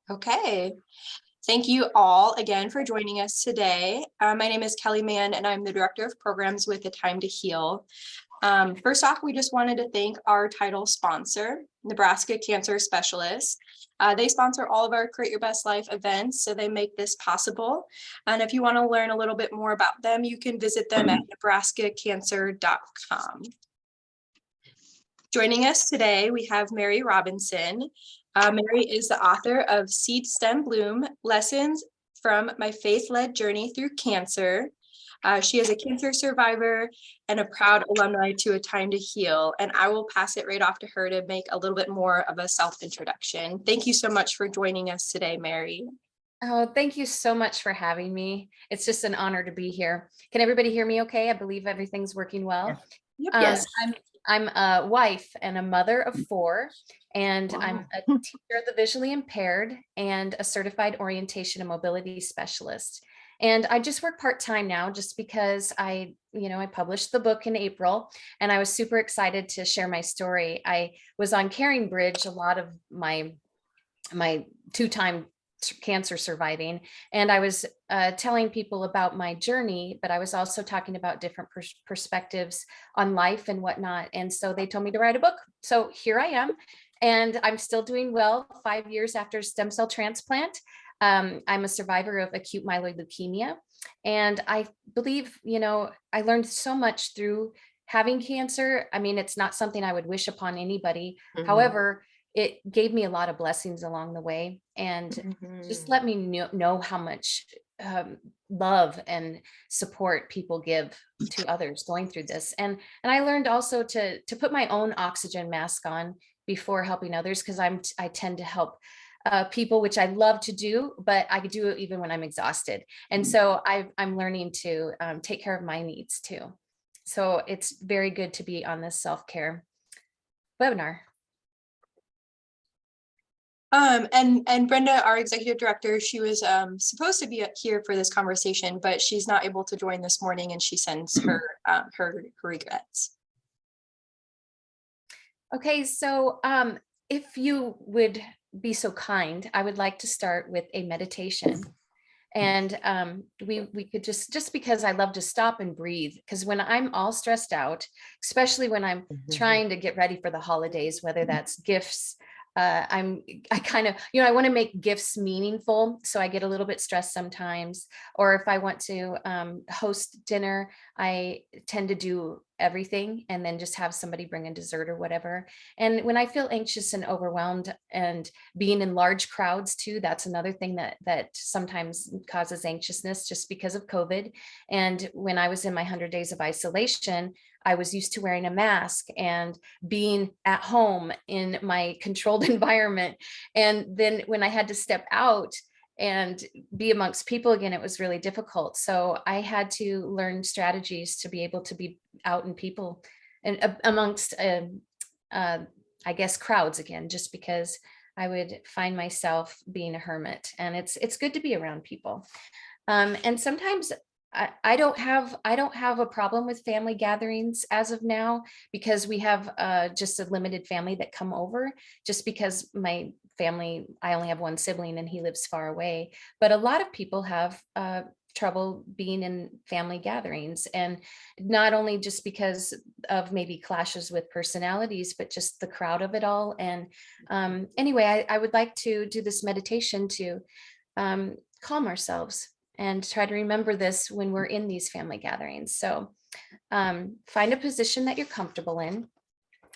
Okay. Thank you all again for joining us today. My name is Kelly Mann, and I'm the Director of Programs with A Time to Heal. First off, we just wanted to thank our title sponsor, Nebraska Cancer Specialists. They sponsor all of our Create Your Best Life events, so they make this possible. And if you want to learn a little bit more about them, you can visit them at nebraskacancer.com. Joining us today, we have Mary Robinson. Mary is the author of Seed Stem Bloom, Lessons from My Faith-Led Journey Through Cancer. She is a cancer survivor and a proud alumni to A Time to Heal, and I will pass it right off to her to make a little bit more of a self-introduction. Thank you so much for joining us today, Mary. Oh, thank you so much for having me. It's just an honor to be here. Can everybody hear me okay? I believe everything's working well. Yep. Yes. I'm a wife and a mother of 4, and Wow. I'm a teacher of the visually impaired and a certified orientation and mobility specialist. And I just work part-time now just because I published the book in April, and I was super excited to share my story. I was on Caring Bridge a lot of my 2-time cancer surviving, and I was telling people about my journey, but I was also talking about different perspectives on life and whatnot. And so they told me to write a book. So here I am, and I'm still doing well 5 years after stem cell transplant. I'm a survivor of acute myeloid leukemia, and I believe, I learned so much through having cancer. I mean, it's not something I would wish upon anybody. Mhm. However, it gave me a lot of blessings along the way, and just let me know how much love and support people give to others going through this. And I learned also to put my own oxygen mask on before helping others, because I tend to help people, which I love to do, but I could do it even when I'm exhausted. And so I'm learning to take care of my needs too. So it's very good to be on this self-care webinar. And Brenda, our executive director, she was supposed to be here for this conversation, but she's not able to join this morning, and she sends her her regrets. Okay, so if you would be so kind, I would like to start with a meditation. And we could just because I love to stop and breathe, because when I'm all stressed out, especially when I'm trying to get ready for the holidays, whether that's gifts, I kind of, I want to make gifts meaningful. So I get a little bit stressed sometimes. Or if I want to host dinner, I tend to do everything and then just have somebody bring a dessert or whatever. And when I feel anxious and overwhelmed, and being in large crowds too, that's another thing that sometimes causes anxiousness, just because of COVID. And when I was in my 100 days of isolation, I was used to wearing a mask and being at home in my controlled environment. And then when I had to step out and be amongst people again, it was really difficult. So I had to learn strategies to be able to be out in people and amongst, I guess, crowds again, just because I would find myself being a hermit. And it's good to be around people. And sometimes I don't have a problem with family gatherings as of now, because we have just a limited family that come over, just because my family, I only have one sibling and he lives far away. But a lot of people have trouble being in family gatherings, and not only just because of maybe clashes with personalities, but just the crowd of it all. And anyway, I would like to do this meditation to calm ourselves and try to remember this when we're in these family gatherings. So find a position that you're comfortable in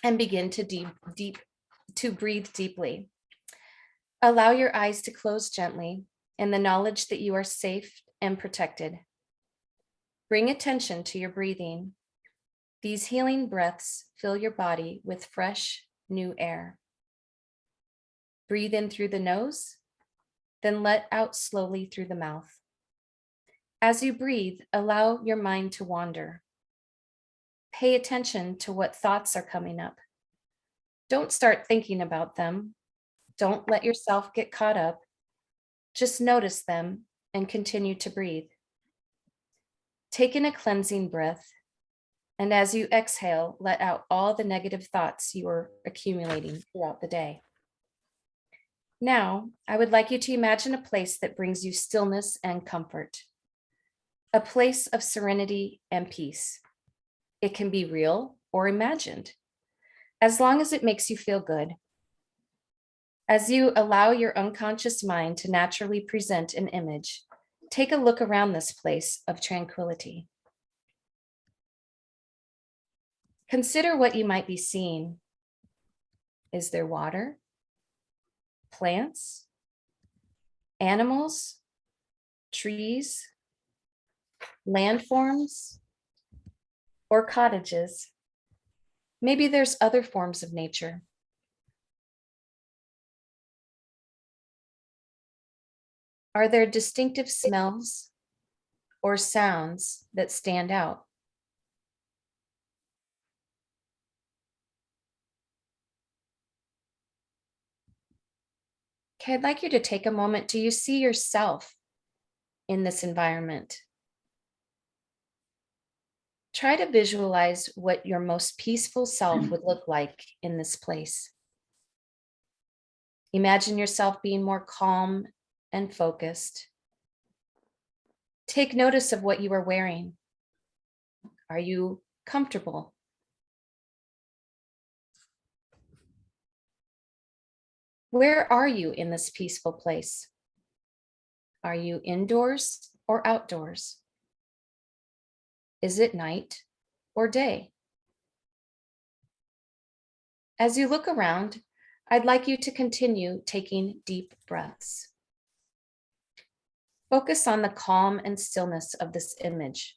and begin to breathe deeply. Allow your eyes to close gently in the knowledge that you are safe and protected. Bring attention to your breathing. These healing breaths fill your body with fresh, new air. Breathe in through the nose, then let out slowly through the mouth. As you breathe, allow your mind to wander. Pay attention to what thoughts are coming up. Don't start thinking about them. Don't let yourself get caught up. Just notice them and continue to breathe. Take in a cleansing breath, and as you exhale, let out all the negative thoughts you are accumulating throughout the day. Now, I would like you to imagine a place that brings you stillness and comfort, a place of serenity and peace. It can be real or imagined, as long as it makes you feel good. As you allow your unconscious mind to naturally present an image, take a look around this place of tranquility. Consider what you might be seeing. Is there water, plants, animals, trees, landforms, or cottages? Maybe there's other forms of nature. Are there distinctive smells or sounds that stand out? Okay, I'd like you to take a moment. Do you see yourself in this environment? Try to visualize what your most peaceful self would look like in this place. Imagine yourself being more calm and focused. Take notice of what you are wearing. Are you comfortable? Where are you in this peaceful place? Are you indoors or outdoors? Is it night or day? As you look around, I'd like you to continue taking deep breaths. Focus on the calm and stillness of this image.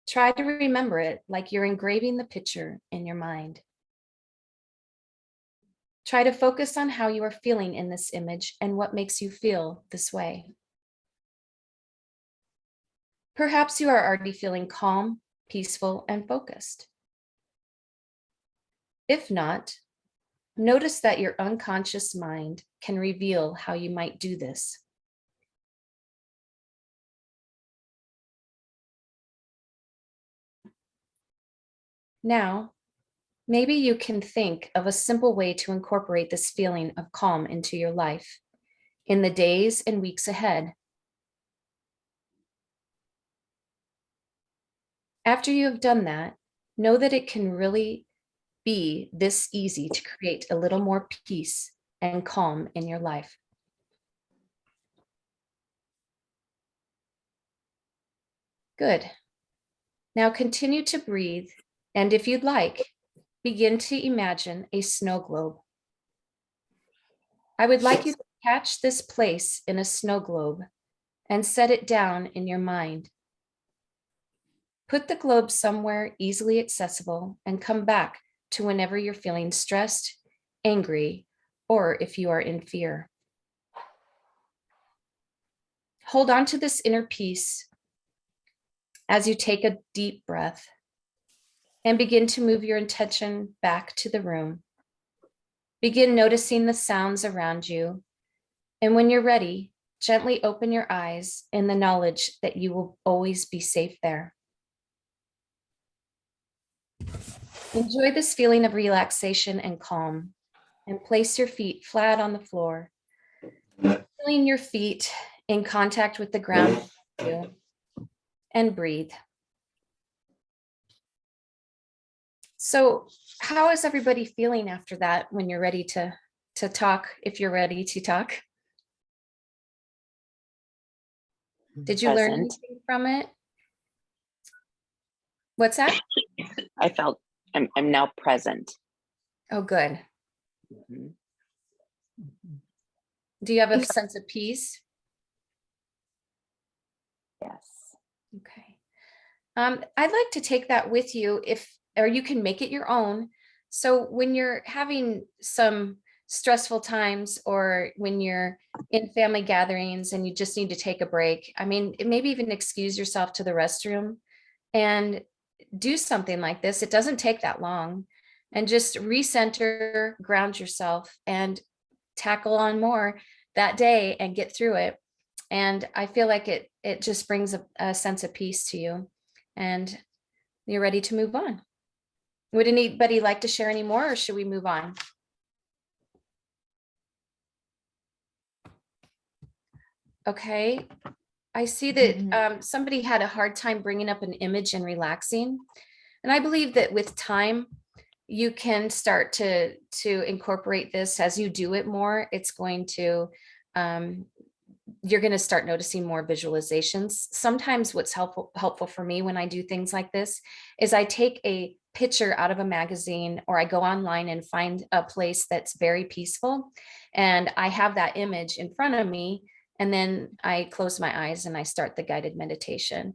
Try to remember it like you're engraving the picture in your mind. Try to focus on how you are feeling in this image and what makes you feel this way. Perhaps you are already feeling calm, peaceful, and focused. If not, notice that your unconscious mind can reveal how you might do this. Now, maybe you can think of a simple way to incorporate this feeling of calm into your life in the days and weeks ahead. After you have done that, know that it can really be this easy to create a little more peace and calm in your life. Good. Now continue to breathe, and if you'd like, begin to imagine a snow globe. I would like you to catch this place in a snow globe and set it down in your mind. Put the globe somewhere easily accessible and come back to whenever you're feeling stressed, angry, or if you are in fear. Hold on to this inner peace as you take a deep breath and begin to move your intention back to the room. Begin noticing the sounds around you. And when you're ready, gently open your eyes in the knowledge that you will always be safe there. Enjoy this feeling of relaxation and calm, and place your feet flat on the floor, feeling your feet in contact with the ground, and breathe. So, how is everybody feeling after that when you're ready to talk, if you're ready to talk? Did you learn Present. anything from it? What's that? I felt I'm now present. Oh, good. Mhm. Do you have a sense of peace? Yes. Okay. I'd like to take that with you or you can make it your own. So when you're having some stressful times or when you're in family gatherings and you just need to take a break, I mean, maybe even excuse yourself to the restroom and do something like this. It doesn't take that long, and just recenter, ground yourself, and tackle on more that day and get through it. And I feel like it just brings a sense of peace to you, and you're ready to move on. Would anybody like to share any more, or should we move on? Okay. I see that somebody had a hard time bringing up an image and relaxing. And I believe that with time, you can start to incorporate this as you do it more. It's going to, you're going to start noticing more visualizations. Sometimes what's helpful for me when I do things like this is I take a picture out of a magazine, or I go online and find a place that's very peaceful, and I have that image in front of me, and then I close my eyes and I start the guided meditation.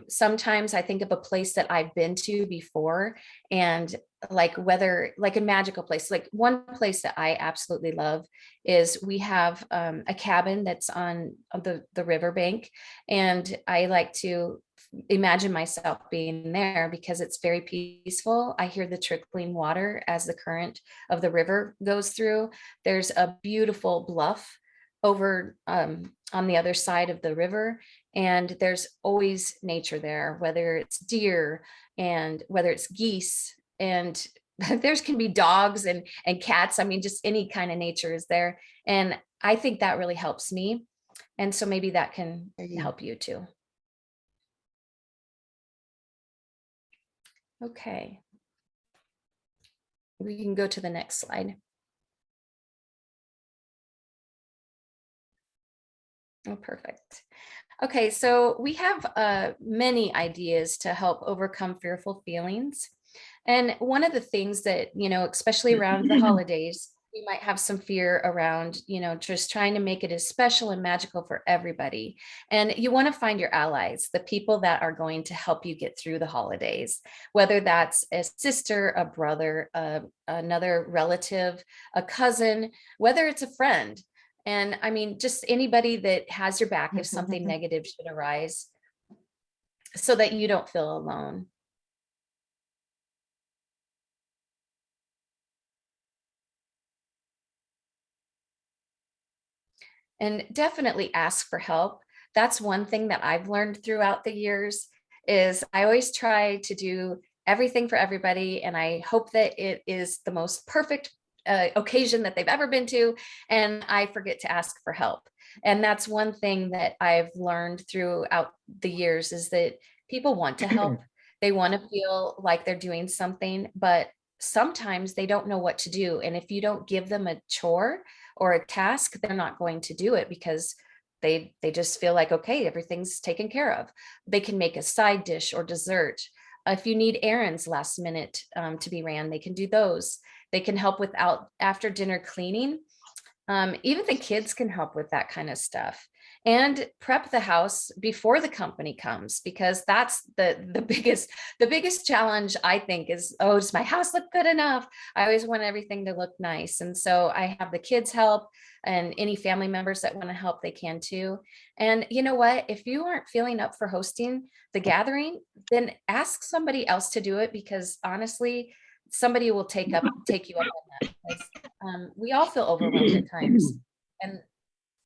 Sometimes I think of a place that I've been to before, and like whether like a magical place, like one place that I absolutely love is we have a cabin that's on the riverbank, and I like to imagine myself being there because it's very peaceful. I hear the trickling water as the current of the river goes through. There's a beautiful bluff over on the other side of the river, and there's always nature there, whether it's deer and whether it's geese, and there's can be dogs and cats. I mean, just any kind of nature is there. And I think that really helps me. And so maybe that can help you too. Okay. We can go to the next slide. Oh, perfect. Okay, so we have many ideas to help overcome fearful feelings. And one of the things that, especially around the holidays, we might have some fear around, just trying to make it as special and magical for everybody. And you want to find your allies, the people that are going to help you get through the holidays, whether that's a sister, a brother, another relative, a cousin, whether it's a friend. And I mean, just anybody that has your back if something negative should arise, so that you don't feel alone. And definitely ask for help. That's one thing that I've learned throughout the years is I always try to do everything for everybody, and I hope that it is the most perfect occasion that they've ever been to, and I forget to ask for help. And that's one thing that I've learned throughout the years is that people want to help. They want to feel like they're doing something, but sometimes they don't know what to do. And if you don't give them a chore or a task, they're not going to do it because they just feel like, okay, everything's taken care of. They can make a side dish or dessert. If you need errands last minute to be ran, they can do those. They can help with after dinner cleaning. Even the kids can help with that kind of stuff, and prep the house before the company comes, because that's the biggest challenge I think is, oh, does my house look good enough? I always want everything to look nice. And so I have the kids help, and any family members that want to help, they can too. And you know what? If you aren't feeling up for hosting the gathering, then ask somebody else to do it, because honestly, somebody will take you up on that. Because, we all feel overwhelmed at times,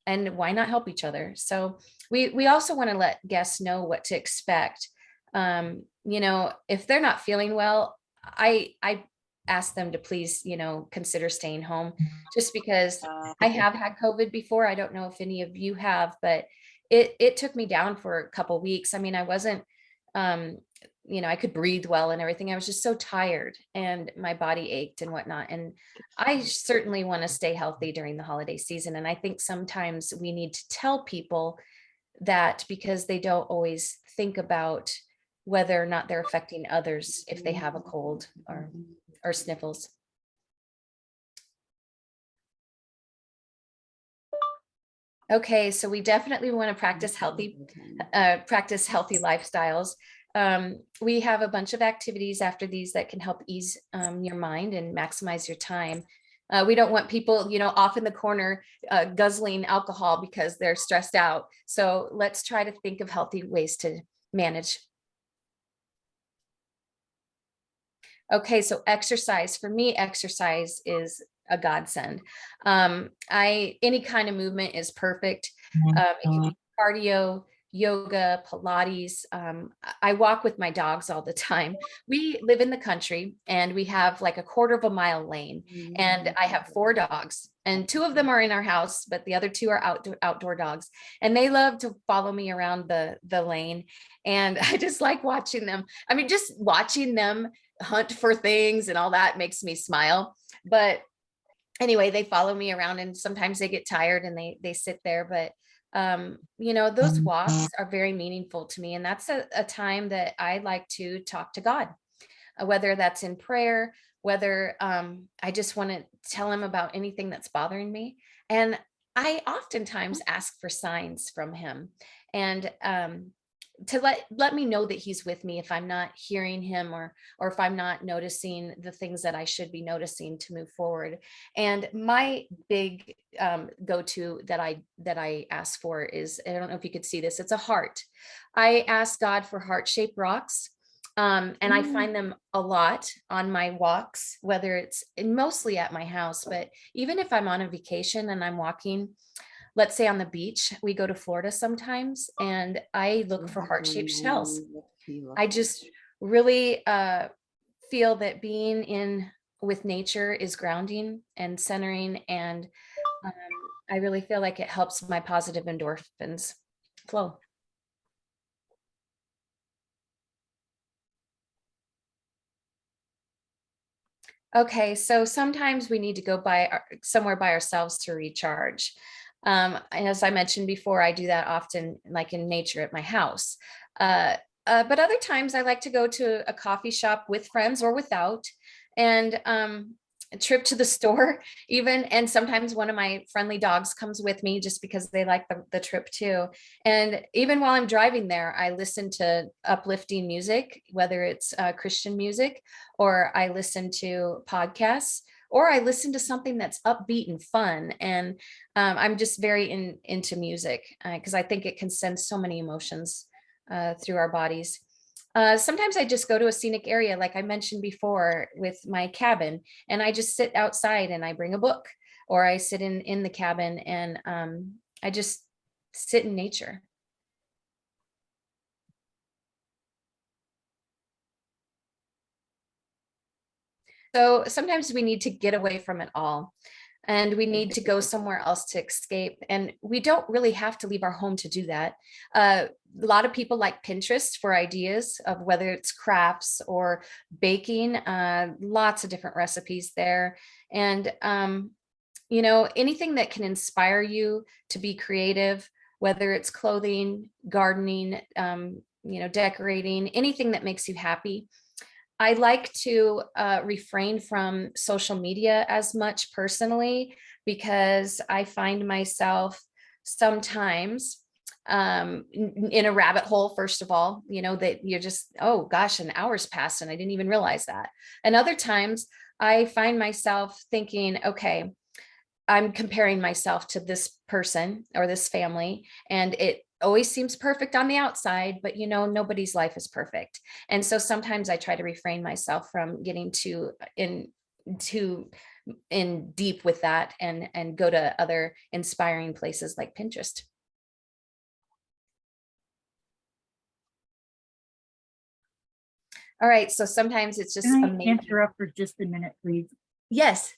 and why not help each other? So we also want to let guests know what to expect. If they're not feeling well, I ask them to please, consider staying home, just because I have had COVID before. I don't know if any of you have, but it took me down for a couple weeks. I mean, I wasn't, I could breathe well and everything. I was just so tired and my body ached and whatnot. And I certainly want to stay healthy during the holiday season. And I think sometimes we need to tell people that, because they don't always think about whether or not they're affecting others if they have a cold or sniffles. Okay, so we definitely want to practice healthy lifestyles. We have a bunch of activities after these that can help ease your mind and maximize your time. We don't want people, off in the corner guzzling alcohol because they're stressed out. So let's try to think of healthy ways to manage. Okay, so exercise. For me, exercise is a godsend. Any kind of movement is perfect. It can be cardio, yoga, Pilates. I walk with my dogs all the time. We live in the country and we have like a quarter of a mile lane, and I have 4 dogs, and 2 of them are in our house, but the other 2 are outdoor dogs, and they love to follow me around the lane. And I just like watching them. I mean, just watching them hunt for things and all that makes me smile. But anyway, they follow me around, and sometimes they get tired and they sit there. But those walks are very meaningful to me. And that's a time that I like to talk to God, whether that's in prayer, whether I just want to tell him about anything that's bothering me. And I oftentimes ask for signs from him, and to let me know that he's with me if I'm not hearing him, or if I'm not noticing the things that I should be noticing to move forward. And my big go-to that I ask for is, I don't know if you could see this, it's a heart. I ask God for heart-shaped rocks. And I find them a lot on my walks, whether it's mostly at my house, but even if I'm on a vacation and I'm walking, let's say on the beach, we go to Florida sometimes, and I look for heart-shaped shells. I just really feel that being in with nature is grounding and centering, and I really feel like it helps my positive endorphins flow. Okay, so sometimes we need to go somewhere by ourselves to recharge. And as I mentioned before, I do that often, like in nature at my house. But other times I like to go to a coffee shop with friends or without, and a trip to the store even. And sometimes one of my friendly dogs comes with me just because they like the trip too. And even while I'm driving there, I listen to uplifting music, whether it's Christian music, or I listen to podcasts, or I listen to something that's upbeat and fun. And I'm just very into music because I think it can send so many emotions through our bodies. Sometimes I just go to a scenic area, like I mentioned before, with my cabin, and I just sit outside and I bring a book, or I sit in the cabin, and I just sit in nature. So sometimes we need to get away from it all, and we need to go somewhere else to escape. And we don't really have to leave our home to do that. A lot of people like Pinterest for ideas of whether it's crafts or baking, lots of different recipes there. And, anything that can inspire you to be creative, whether it's clothing, gardening, decorating, anything that makes you happy. I like to refrain from social media as much personally, because I find myself sometimes in a rabbit hole. First of all, that you're just, oh gosh, an hour's passed and I didn't even realize that. And other times I find myself thinking, okay, I'm comparing myself to this person or this family, and it always seems perfect on the outside, but nobody's life is perfect. And so sometimes I try to refrain myself from getting too in deep with that, and go to other inspiring places like Pinterest. All right, so sometimes it's just Can I amazing. interrupt for just a minute, please? Yes.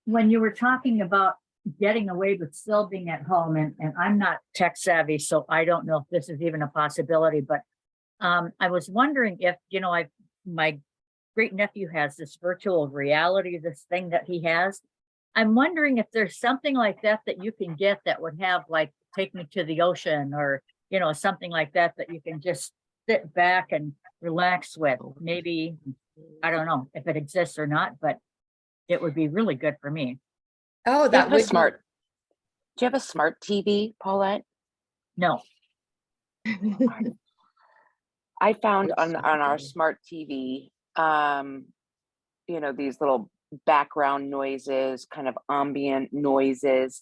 When you were talking about getting away but still being at home, and I'm not tech savvy, so I don't know if this is even a possibility, but I was wondering if, my great nephew has this virtual reality, this thing that he has. I'm wondering if there's something like that that you can get that would have, like, take me to the ocean, or, something like that that you can just sit back and relax with. Maybe, I don't know if it exists or not, but it would be really good for me. Oh, Do you that have a would smart, do you have a smart TV, Paulette? No. I found on our smart TV, these little background noises, kind of ambient noises,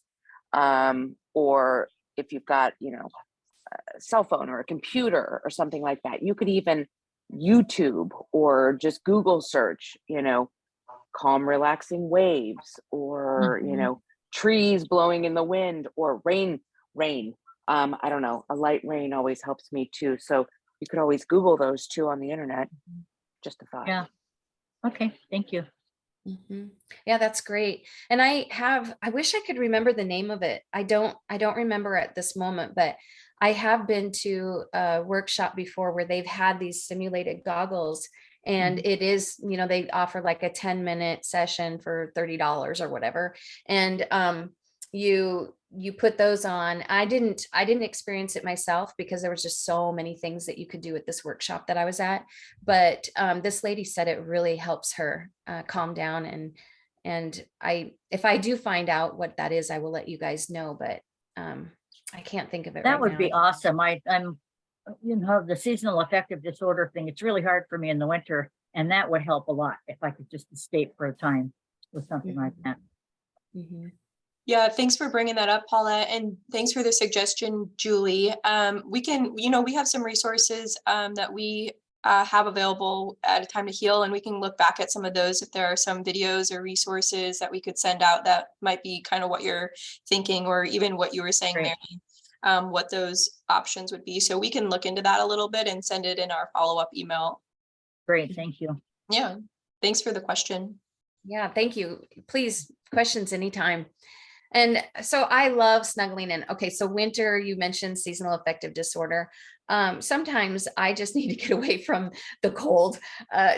or if you've got, a cell phone or a computer or something like that, you could even YouTube or just Google search, calm, relaxing waves, or, Mhm. trees blowing in the wind, or rain, I don't know, a light rain always helps me too. So you could always Google those two on the internet. Just a thought. Yeah. Okay, thank you. Mhm. Yeah, that's great. And I wish I could remember the name of it. I don't remember at this moment, but I have been to a workshop before where they've had these simulated goggles, and it is, they offer like a 10-minute session for $30 or whatever. And you put those on. I didn't experience it myself because there was just so many things that you could do at this workshop that I was at. But this lady said it really helps her calm down, and if I do find out what that is, I will let you guys know. But I can't think of it That right would now. be awesome. I'm, the seasonal affective disorder thing, it's really hard for me in the winter, and that would help a lot if I could just escape for a time with something like that. Mhm. Yeah, thanks for bringing that up, Paula, and thanks for the suggestion, Julie. We can, we have some resources that we have available at A Time to Heal, and we can look back at some of those if there are some videos or resources that we could send out that might be kind of what you're thinking, or even what you were saying, Great. Mary, what those options would be. So we can look into that a little bit and send it in our follow-up email. Great, thank you. Yeah, thanks for the question. Yeah, thank you. Please, questions anytime. And so I love snuggling in. Okay, so winter, you mentioned seasonal affective disorder. Sometimes I just need to get away from the cold,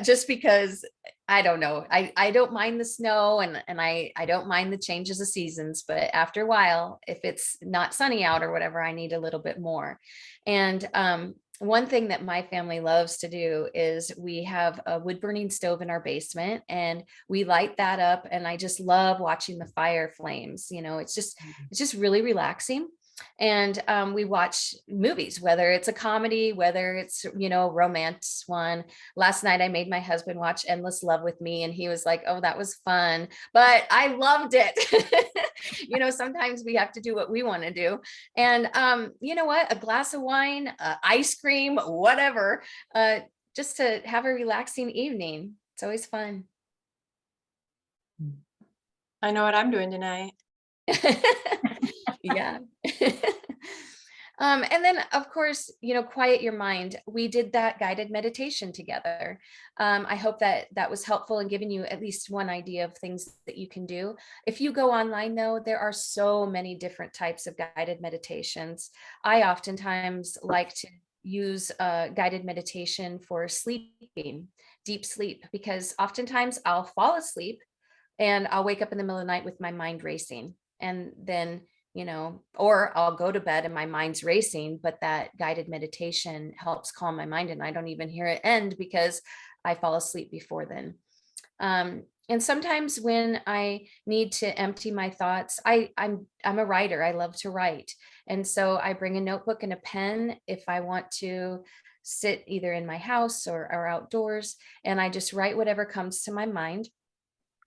just because I don't know. I don't mind the snow, and I don't mind the changes of seasons, but after a while, if it's not sunny out or whatever, I need a little bit more. And one thing that my family loves to do is we have a wood burning stove in our basement, and we light that up, and I just love watching the fire flames. It's just really relaxing. And we watch movies, whether it's a comedy, whether it's romance one. Last night I made my husband watch Endless Love with me, and he was like, oh, that was fun, but I loved it. Sometimes we have to do what we want to do. And you know what, a glass of wine, ice cream, whatever, just to have a relaxing evening. It's always fun. I know what I'm doing tonight. Yeah. And then, of course, quiet your mind. We did that guided meditation together. I hope that that was helpful in giving you at least one idea of things that you can do. If you go online, though, there are so many different types of guided meditations. I oftentimes like to use guided meditation for sleeping, deep sleep, because oftentimes I'll fall asleep and I'll wake up in the middle of the night with my mind racing. And then or I'll go to bed and my mind's racing, but that guided meditation helps calm my mind, and I don't even hear it end because I fall asleep before then. And sometimes when I need to empty my thoughts, I'm a writer. I love to write. And so I bring a notebook and a pen if I want to sit either in my house or outdoors, and I just write whatever comes to my mind.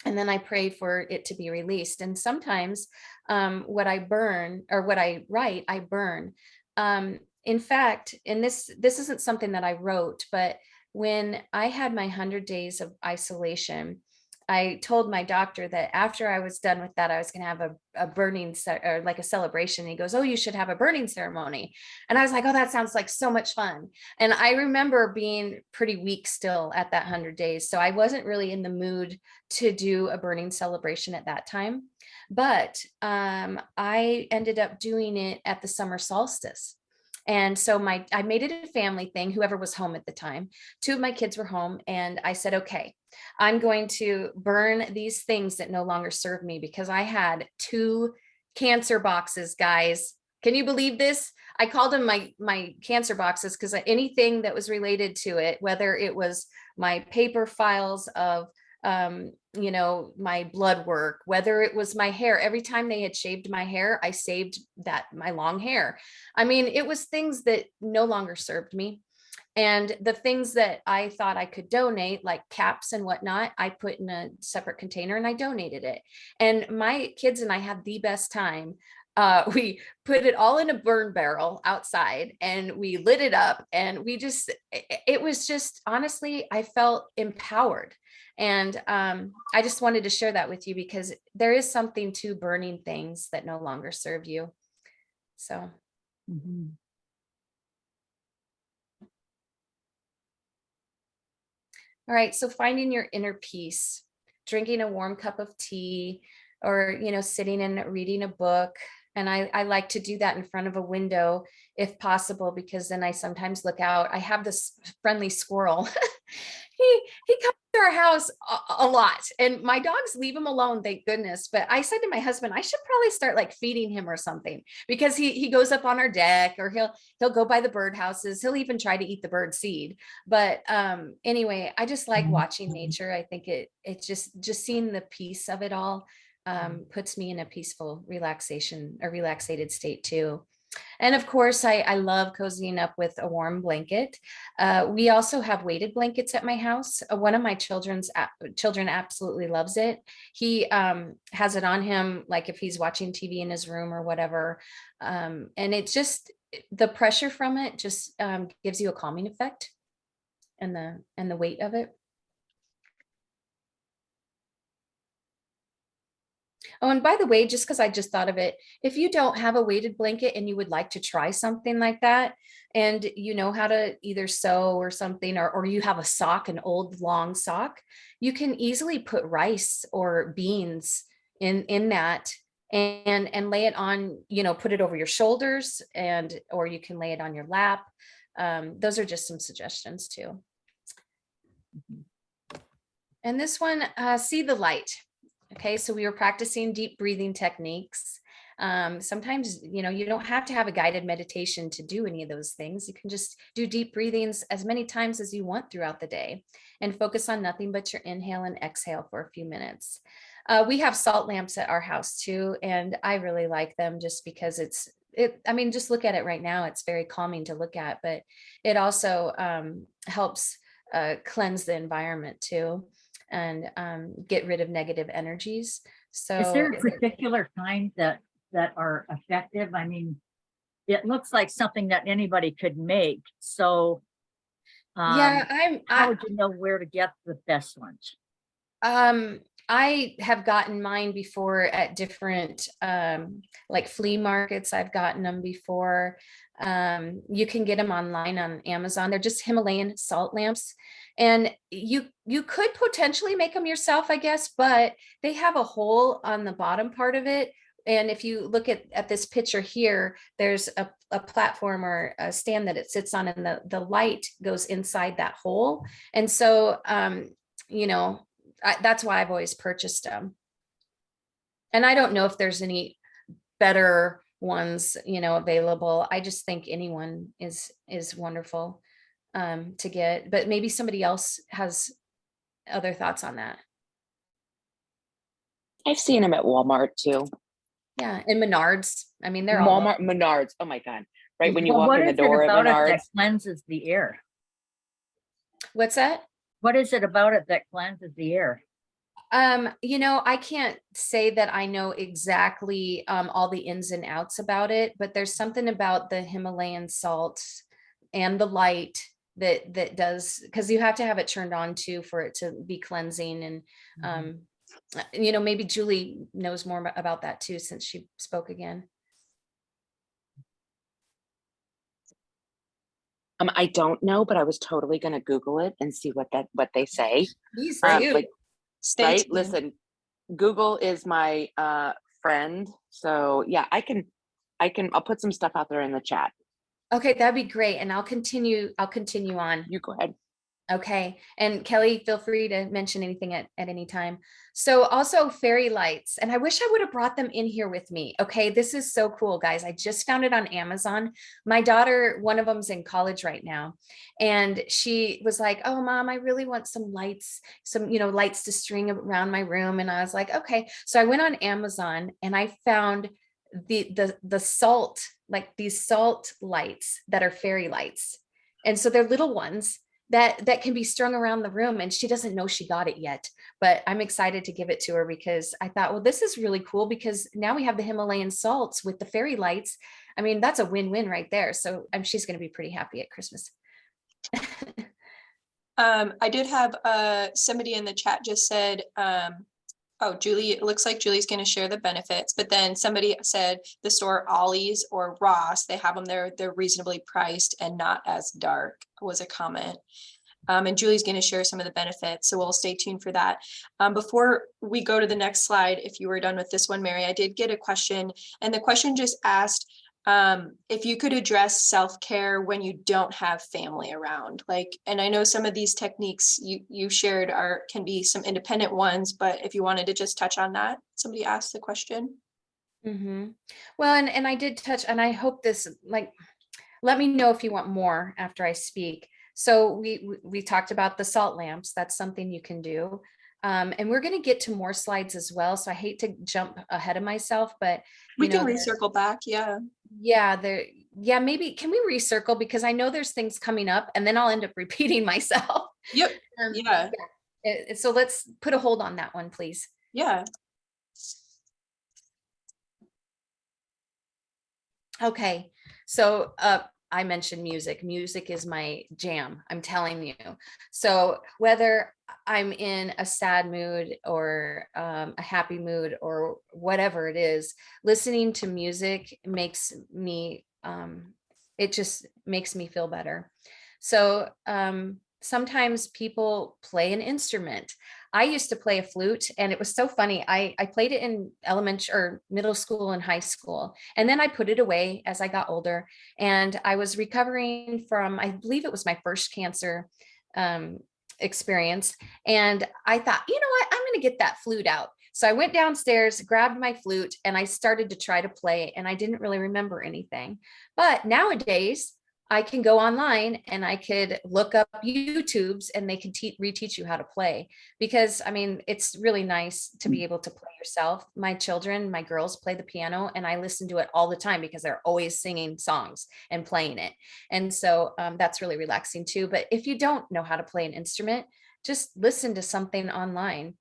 And then I pray for it to be released. And sometimes what I burn or what I write, I burn. In fact, and this isn't something that I wrote, but when I had my 100 days of isolation, I told my doctor that after I was done with that, I was going to have a burning or like a celebration. And he goes, oh, you should have a burning ceremony. And I was like, oh, that sounds like so much fun. And I remember being pretty weak still at that 100 days. So I wasn't really in the mood to do a burning celebration at that time. But I ended up doing it at the summer solstice. And so I made it a family thing, whoever was home at the time. 2 of my kids were home, and I said, okay, I'm going to burn these things that no longer serve me, because I had 2 cancer boxes, guys. Can you believe this? I called them my cancer boxes because anything that was related to it, whether it was my paper files of my blood work, whether it was my hair, every time they had shaved my hair, I saved my long hair. I mean, it was things that no longer served me. And the things that I thought I could donate, like caps and whatnot, I put in a separate container and I donated it. And my kids and I had the best time. We put it all in a burn barrel outside and we lit it up, and it was just, honestly, I felt empowered. And I just wanted to share that with you, because there is something to burning things that no longer serve you. So Mhm. All right, so finding your inner peace, drinking a warm cup of tea, or sitting and reading a book. And I like to do that in front of a window if possible, because then I sometimes look out. I have this friendly squirrel. He comes to our house a lot, and my dogs leave him alone, thank goodness. But I said to my husband, I should probably start like feeding him or something, because he goes up on our deck, or he'll go by the birdhouses. He'll even try to eat the bird seed. But anyway, I just like watching nature. I think it just seeing the peace of it all puts me in a peaceful relaxated state too. And of course, I love cozying up with a warm blanket. We also have weighted blankets at my house. One of my children absolutely loves it. He has it on him, like if he's watching TV in his room or whatever. And it's just, the pressure from it just gives you a calming effect, and the weight of it. Oh, and by the way, just because I just thought of it, if you don't have a weighted blanket and you would like to try something like that, and you know how to either sew or something, or you have a sock, an old long sock, you can easily put rice or beans in that, and lay it on, put it over your shoulders, or you can lay it on your lap. Those are just some suggestions too. And this one, see the light. Okay, so we were practicing deep breathing techniques. Sometimes, you don't have to have a guided meditation to do any of those things. You can just do deep breathings as many times as you want throughout the day, and focus on nothing but your inhale and exhale for a few minutes. We have salt lamps at our house too, and I really like them just because just look at it right now. It's very calming to look at, but it also helps cleanse the environment too, and get rid of negative energies. So Is there a particular kind that are effective? I mean, it looks like something that anybody could make. So yeah, how would you know where to get the best ones? I have gotten mine before at different like flea markets. I've gotten them before. You can get them online on Amazon. They're just Himalayan salt lamps, and you could potentially make them yourself, I guess, but they have a hole on the bottom part of it. And if you look at this picture here, there's a platform or a stand that it sits on, and the light goes inside that hole. And so that's why I've always purchased them. And I don't know if there's any better ones, available. I just think anyone is wonderful to get, but maybe somebody else has other thoughts on that. I've seen them at Walmart too. Yeah, and Menards. I mean, they're all Walmart, Menards. Oh my God. Right when you Well, walk what in the is it door at about it that Menards. cleanses the air? What's that? What is it about it that cleanses the air? I can't say that I know exactly all the ins and outs about it, but there's something about the Himalayan salt and the light that does, because you have to have it turned on too for it to be cleansing. And maybe Julie knows more about that too, since she spoke again. I don't know, but I was totally going to Google it and see what they say. Please Like, Stay right? tuned. Listen, Google is my friend. So yeah, I'll put some stuff out there in the chat. Okay, that'd be great. And I'll continue on. You go ahead. Okay. And Kelly, feel free to mention anything at any time. So also fairy lights. And I wish I would have brought them in here with me. Okay. This is so cool, guys. I just found it on Amazon. My daughter, one of them's in college right now. And she was like, oh, Mom, I really want some lights, lights to string around my room. And I was like, okay. So I went on Amazon and I found the salt, like these salt lights that are fairy lights. And so they're little ones that can be strung around the room, and she doesn't know she got it yet, but I'm excited to give it to her, because I thought, well, this is really cool, because now we have the Himalayan salts with the fairy lights. I mean, that's a win-win right there. So she's going to be pretty happy at Christmas. I did have somebody in the chat just said Oh, Julie, it looks like Julie's going to share the benefits, but then somebody said the store Ollie's or Ross, they have them there, they're reasonably priced and not as dark, was a comment. And Julie's going to share some of the benefits, so we'll stay tuned for that. Before we go to the next slide, if you were done with this one, Mary, I did get a question, and the question just asked if you could address self-care when you don't have family around. Like, and I know some of these techniques you shared can be some independent ones, but if you wanted to just touch on that, somebody asked the question. Well, and I did touch, and I hope this, like, let me know if you want more after I speak. So we talked about the salt lamps. That's something you can do. And we're going to get to more slides as well. So I hate to jump ahead of myself, but We can recircle back. Yeah. Yeah, maybe can we recircle, because I know there's things coming up and then I'll end up repeating myself. Yep. Yeah. So let's put a hold on that one, please. Yeah. Okay. So I mentioned music. Music is my jam, I'm telling you. So whether I'm in a sad mood or a happy mood or whatever it is, listening to music makes me, it just makes me feel better. So sometimes people play an instrument. I used to play a flute, and it was so funny. I played it in elementary or middle school and high school. And then I put it away as I got older. And I was recovering from, I believe it was my first cancer experience. And I thought, you know what, I'm going to get that flute out. So I went downstairs, grabbed my flute, and I started to try to play, and I didn't really remember anything. But nowadays, I can go online and I could look up YouTubes and they can reteach you how to play, because I mean, it's really nice to be able to play yourself. My children, my girls play the piano, and I listen to it all the time because they're always singing songs and playing it. And so that's really relaxing too. But if you don't know how to play an instrument, just listen to something online.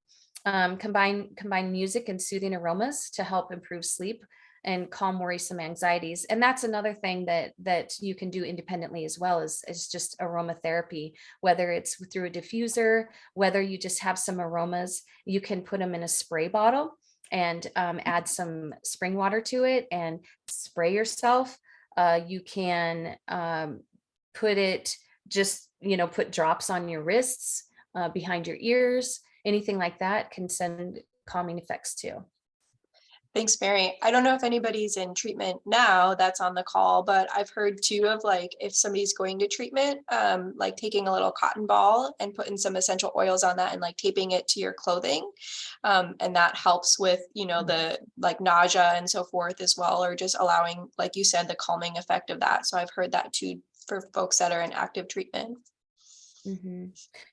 Combine music and soothing aromas to help improve sleep and calm worrisome anxieties. And that's another thing that you can do independently as well, is just aromatherapy, whether it's through a diffuser, whether you just have some aromas, you can put them in a spray bottle and add some spring water to it and spray yourself. You can put it just, put drops on your wrists, behind your ears, anything like that can send calming effects too. Thanks, Mary. I don't know if anybody's in treatment now that's on the call, but I've heard too of like if somebody's going to treatment, like taking a little cotton ball and putting some essential oils on that and like taping it to your clothing. And that helps with, the like nausea and so forth as well, or just allowing, like you said, the calming effect of that. So I've heard that too for folks that are in active treatment.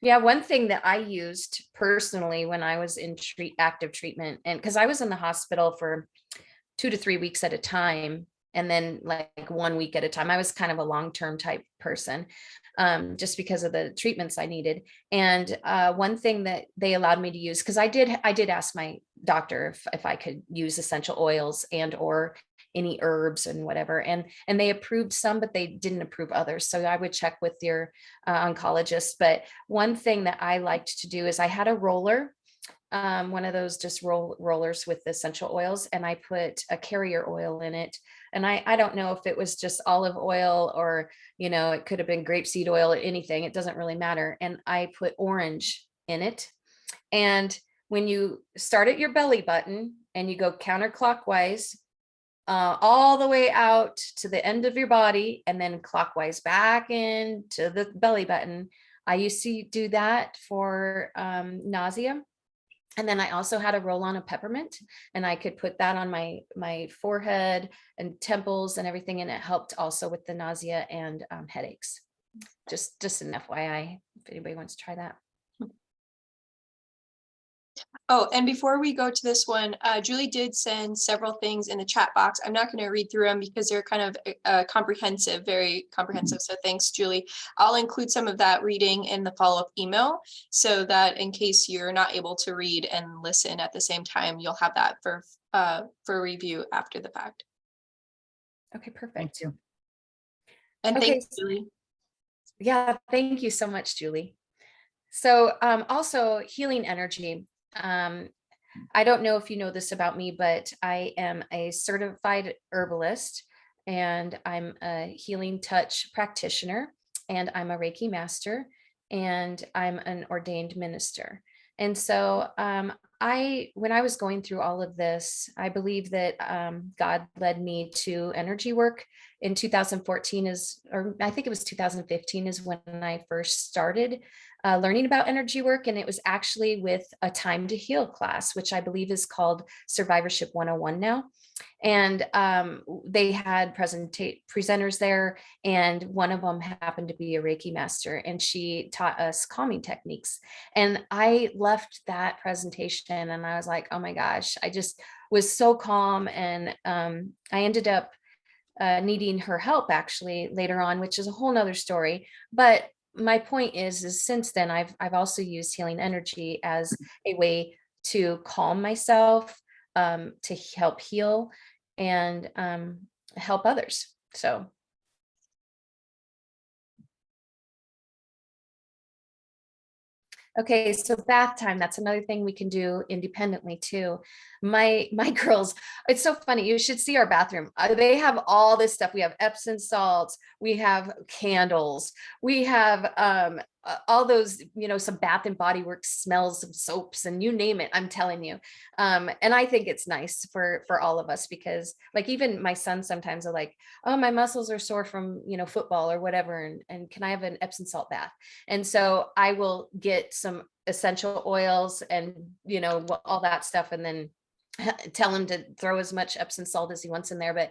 Yeah, one thing that I used personally when I was in active treatment, and because I was in the hospital for 2 to 3 weeks at a time, and then like 1 week at a time, I was kind of a long-term type person, just because of the treatments I needed. And one thing that they allowed me to use, because I did ask my doctor if I could use essential oils and or any herbs and whatever, and they approved some, but they didn't approve others. So I would check with your oncologist. But one thing that I liked to do is I had a roller, one of those just rollers with essential oils, and I put a carrier oil in it. And I don't know if it was just olive oil or, it could have been grapeseed oil or anything. It doesn't really matter. And I put orange in it. And when you start at your belly button and you go counterclockwise, all the way out to the end of your body, and then clockwise back into the belly button. I used to do that for nausea. And then I also had a roll on of peppermint, and I could put that on my forehead and temples and everything. And it helped also with the nausea and headaches. Just an FYI, if anybody wants to try that. Oh, and before we go to this one, Julie did send several things in the chat box. I'm not going to read through them because they're kind of comprehensive, very comprehensive. So thanks, Julie. I'll include some of that reading in the follow-up email so that in case you're not able to read and listen at the same time, you'll have that for review after the fact. Okay, perfect. Thank you. And Okay. thanks, Julie. Yeah, thank you so much, Julie. So also healing energy. I don't know if you know this about me, but I am a certified herbalist and I'm a healing touch practitioner and I'm a Reiki master and I'm an ordained minister. And so when I was going through all of this, I believe that God led me to energy work in 2014 or I think it was 2015 is when I first started learning about energy work. And it was actually with a Time to Heal class, which I believe is called Survivorship 101 now. And they had presenters there, and one of them happened to be a Reiki master, and she taught us calming techniques. And I left that presentation and I was like, oh my gosh, I just was so calm. And I ended up needing her help actually later on, which is a whole nother story. But my point is since then I've also used healing energy as a way to calm myself, to help heal and help others. So okay, so bath time, that's another thing we can do independently too. My girls, it's so funny. You should see our bathroom. They have all this stuff. We have Epsom salts, we have candles, we have all those, some Bath and Body Works smells, some soaps, and you name it, I'm telling you. And I think it's nice for all of us because like even my son sometimes are like, oh, my muscles are sore from, football or whatever. And can I have an Epsom salt bath? And so I will get some essential oils and, all that stuff. And then tell him to throw as much Epsom salt as he wants in there. But,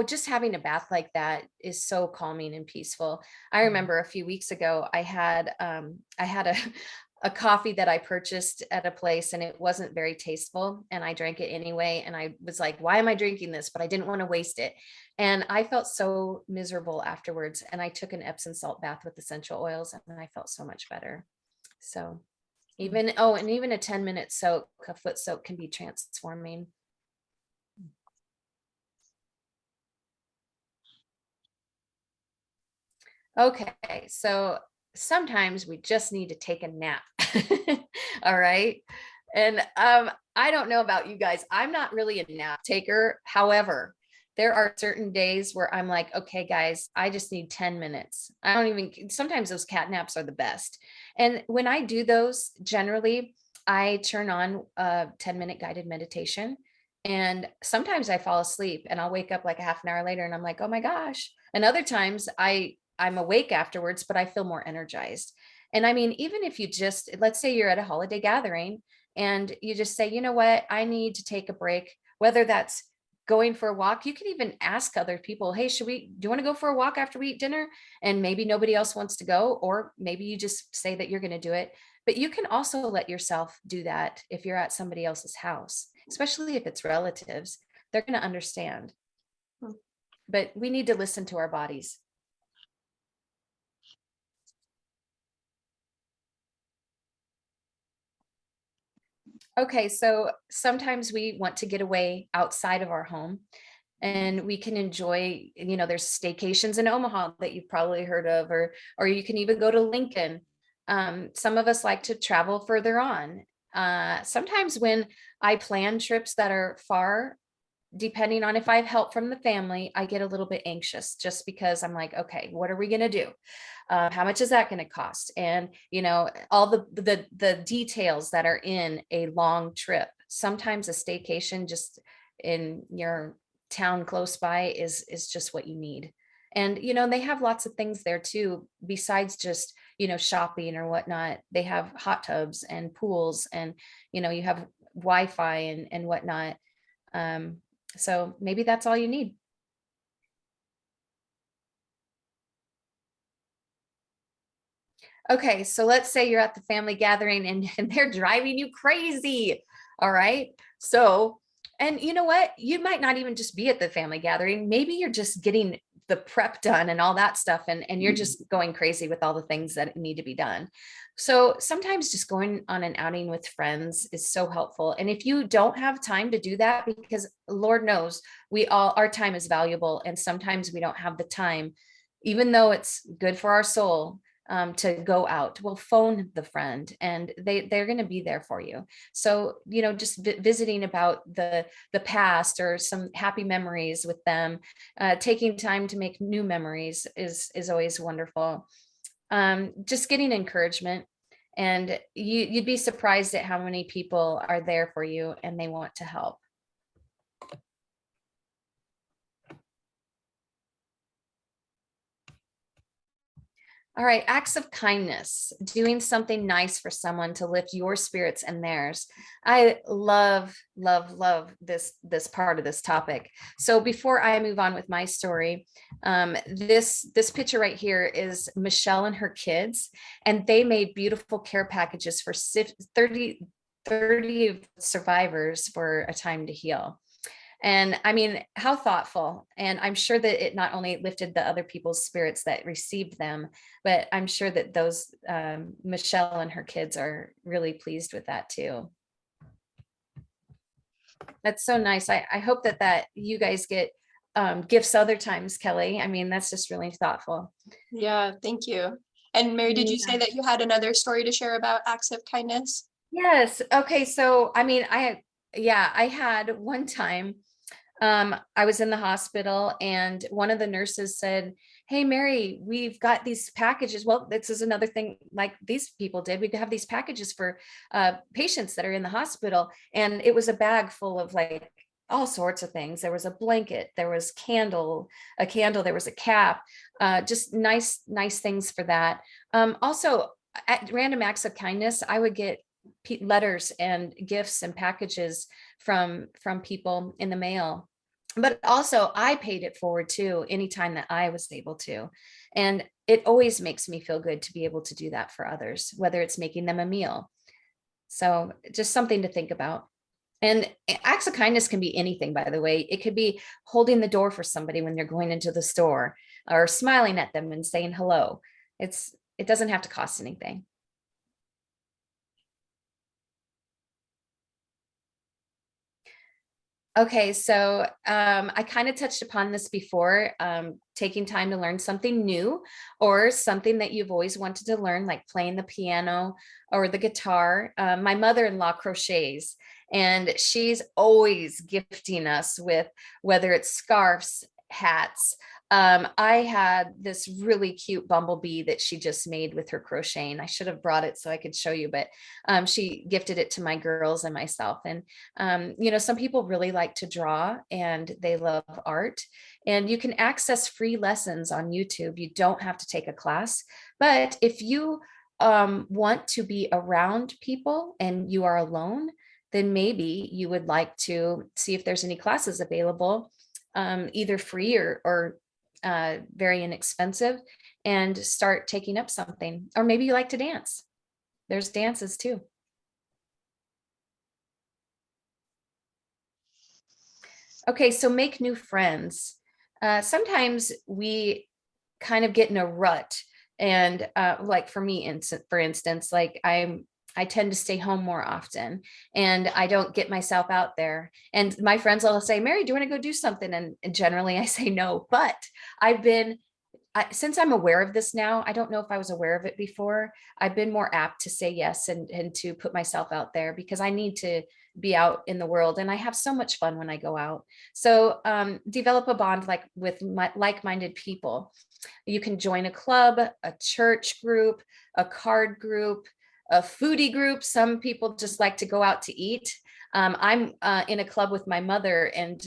just having a bath like that is so calming and peaceful. I remember a few weeks ago, I had a coffee that I purchased at a place and it wasn't very tasteful. And I drank it anyway. And I was like, why am I drinking this? But I didn't want to waste it. And I felt so miserable afterwards. And I took an Epsom salt bath with essential oils and I felt so much better. So even a 10-minute soak, a foot soak can be transforming. Okay, so sometimes we just need to take a nap. All right. And I don't know about you guys. I'm not really a nap taker. However, there are certain days where I'm like, okay, guys, I just need 10 minutes. Sometimes those cat naps are the best. And when I do those, generally, I turn on a 10-minute guided meditation. And sometimes I fall asleep and I'll wake up like a half an hour later and I'm like, oh my gosh. And other times I'm awake afterwards, but I feel more energized. And I mean, even if you let's say you're at a holiday gathering and you just say, you know what, I need to take a break, whether that's going for a walk. You can even ask other people, hey, do you want to go for a walk after we eat dinner? And maybe nobody else wants to go, or maybe you just say that you're going to do it. But you can also let yourself do that if you're at somebody else's house, especially if it's relatives. They're going to understand. But we need to listen to our bodies. Okay, so sometimes we want to get away outside of our home and we can enjoy, there's staycations in Omaha that you've probably heard of, or you can even go to Lincoln. Some of us like to travel further on. Sometimes when I plan trips that are far, depending on if I have help from the family, I get a little bit anxious just because I'm like, okay, what are we going to do? How much is that going to cost? And, all the details that are in a long trip. Sometimes a staycation just in your town close by is just what you need. And, they have lots of things there too, besides just, shopping or whatnot. They have hot tubs and pools and, you have Wi-Fi and whatnot. So maybe that's all you need. Okay, so let's say you're at the family gathering and they're driving you crazy. All right. So, and you know what? You might not even just be at the family gathering. Maybe you're just getting the prep done and all that stuff. And you're just going crazy with all the things that need to be done. So sometimes just going on an outing with friends is so helpful. And if you don't have time to do that, because Lord knows our time is valuable. And sometimes we don't have the time, even though it's good for our soul, to go out. Well, phone the friend and they're going to be there for you. So, just visiting about the past or some happy memories with them, taking time to make new memories is always wonderful. Just getting encouragement, and you'd be surprised at how many people are there for you and they want to help. All right, acts of kindness, doing something nice for someone to lift your spirits and theirs. I love, love, love this part of this topic. So before I move on with my story, this picture right here is Michelle and her kids, and they made beautiful care packages for 30 survivors for A Time to Heal. And I mean, how thoughtful. And I'm sure that it not only lifted the other people's spirits that received them, but I'm sure that those Michelle and her kids are really pleased with that too. That's so nice. I hope that you guys get gifts other times, Kelly. I mean, that's just really thoughtful. Yeah, thank you. And Mary, did you say that you had another story to share about acts of kindness? Yes. Okay. So, I mean, I had one time, I was in the hospital and one of the nurses said, "Hey, Mary, we've got these packages." Well, this is another thing like these people did. We have these packages for patients that are in the hospital. And it was a bag full of like all sorts of things. There was a blanket, there was a candle, there was a cap, just nice things for that. Also, at random acts of kindness, I would get letters and gifts and packages from people in the mail. But also I paid it forward too, anytime that I was able to. And it always makes me feel good to be able to do that for others, whether it's making them a meal. So just something to think about. And acts of kindness can be anything, by the way. It could be holding the door for somebody when they're going into the store, or smiling at them and saying hello. It doesn't have to cost anything. Okay, so I kind of touched upon this before, taking time to learn something new or something that you've always wanted to learn, like playing the piano or the guitar. My mother-in-law crochets, and she's always gifting us with, whether it's scarves, hats. I had this really cute bumblebee that she just made with her crocheting. I should have brought it so I could show you, but she gifted it to my girls and myself. And some people really like to draw and they love art, and you can access free lessons on YouTube. You don't have to take a class, but if you want to be around people and you are alone, then maybe you would like to see if there's any classes available, either free or very inexpensive, and start taking up something. Or maybe you like to dance. There's dances too. Okay, so make new friends. Sometimes we kind of get in a rut, and like for me, for instance, like I tend to stay home more often, and I don't get myself out there. And my friends will say, "Mary, do you want to go do something?" And generally I say no, but since I'm aware of this now, I don't know if I was aware of it before, I've been more apt to say yes and to put myself out there, because I need to be out in the world, and I have so much fun when I go out. So develop a bond with like-minded people. You can join a club, a church group, a card group, a foodie group. Some people just like to go out to eat. I'm in a club with my mother, and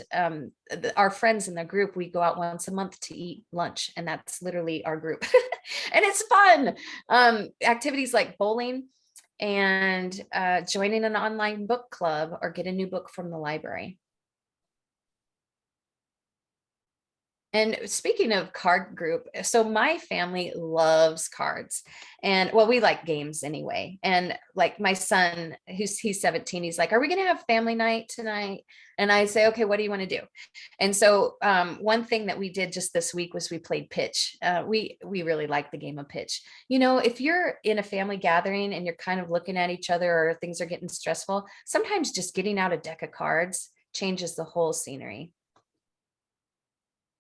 our friends in the group, we go out once a month to eat lunch, and that's literally our group. And it's fun. Activities like bowling and joining an online book club, or get a new book from the library. And speaking of card group, so my family loves cards, and well, we like games anyway. And like my son, he's 17, he's like, "Are we going to have family night tonight?" And I say, "Okay, what do you want to do?" And so one thing that we did just this week was we played pitch. We really like the game of pitch. If you're in a family gathering and you're kind of looking at each other, or things are getting stressful, sometimes just getting out a deck of cards changes the whole scenery.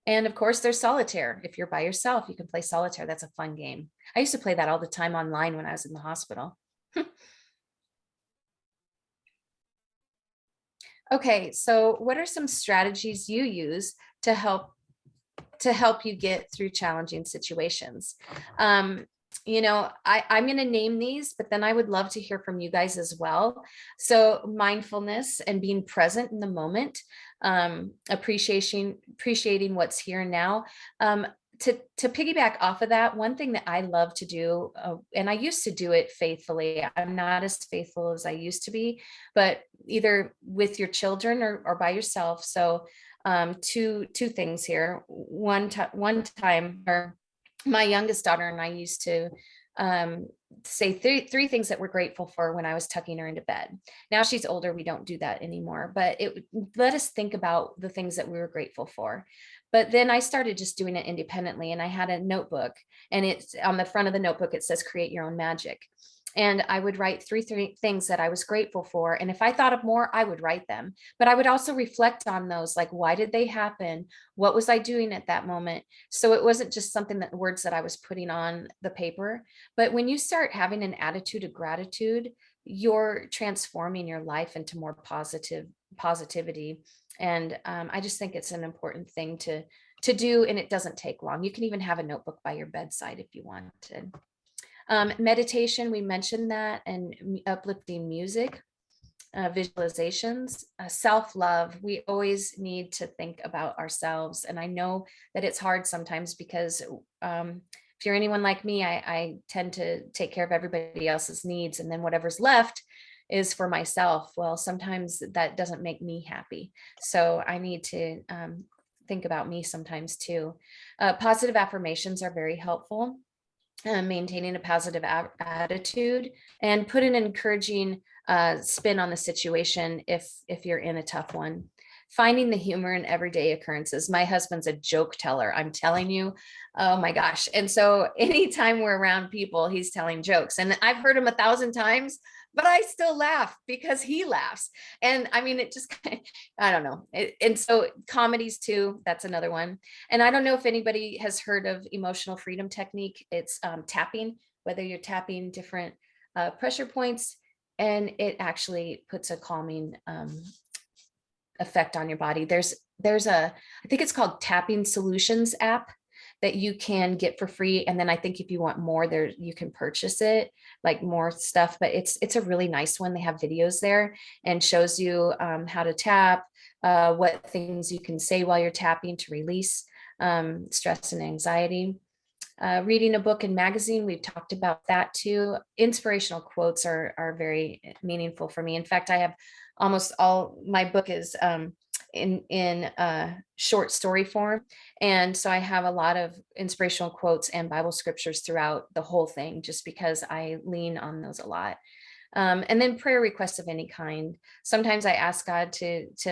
And of course, there's solitaire. If you're by yourself, you can play solitaire. That's a fun game. I used to play that all the time online when I was in the hospital. Okay, so what are some strategies you use to help you get through challenging situations? I'm going to name these, but then I would love to hear from you guys as well. So mindfulness and being present in the moment, appreciating what's here and now. To piggyback off of that, one thing that I love to do, and I used to do it faithfully. I'm not as faithful as I used to be, but either with your children or by yourself. So two things here. One time, or my youngest daughter and I used to say three things that we're grateful for when I was tucking her into bed. Now she's older, we don't do that anymore, but it let us think about the things that we were grateful for. But then I started just doing it independently, and I had a notebook, and it's on the front of the notebook, it says create your own magic. And I would write three things that I was grateful for. And if I thought of more, I would write them. But I would also reflect on those, like, why did they happen? What was I doing at that moment? So it wasn't just something that words that I was putting on the paper. But when you start having an attitude of gratitude, you're transforming your life into more positivity. And I just think it's an important thing to do, and it doesn't take long. You can even have a notebook by your bedside if you wanted. Meditation, we mentioned that, and uplifting music, visualizations, self-love. We always need to think about ourselves. And I know that it's hard sometimes because if you're anyone like me, I tend to take care of everybody else's needs, and then whatever's left is for myself. Well, sometimes that doesn't make me happy. So I need to think about me sometimes too. Positive affirmations are very helpful. Maintaining a positive attitude, and put an encouraging spin on the situation if you're in a tough one. Finding the humor in everyday occurrences. My husband's a joke teller, I'm telling you. Oh my gosh. And so anytime we're around people, he's telling jokes, and I've heard him 1,000 times, but I still laugh because he laughs. And I mean, it just, I don't know. And so comedies too, that's another one. And I don't know if anybody has heard of emotional freedom technique. It's tapping, whether you're tapping different pressure points, and it actually puts a calming effect on your body. There's I think it's called Tapping Solutions app that you can get for free. And then I think if you want more there, you can purchase it, like more stuff, but it's a really nice one. They have videos there and shows you how to tap, what things you can say while you're tapping to release stress and anxiety. Reading a book and magazine, we've talked about that too. Inspirational quotes are very meaningful for me. In fact, I have almost all my book is in short story form. And so I have a lot of inspirational quotes and Bible scriptures throughout the whole thing, just because I lean on those a lot. And then prayer requests of any kind. Sometimes I ask God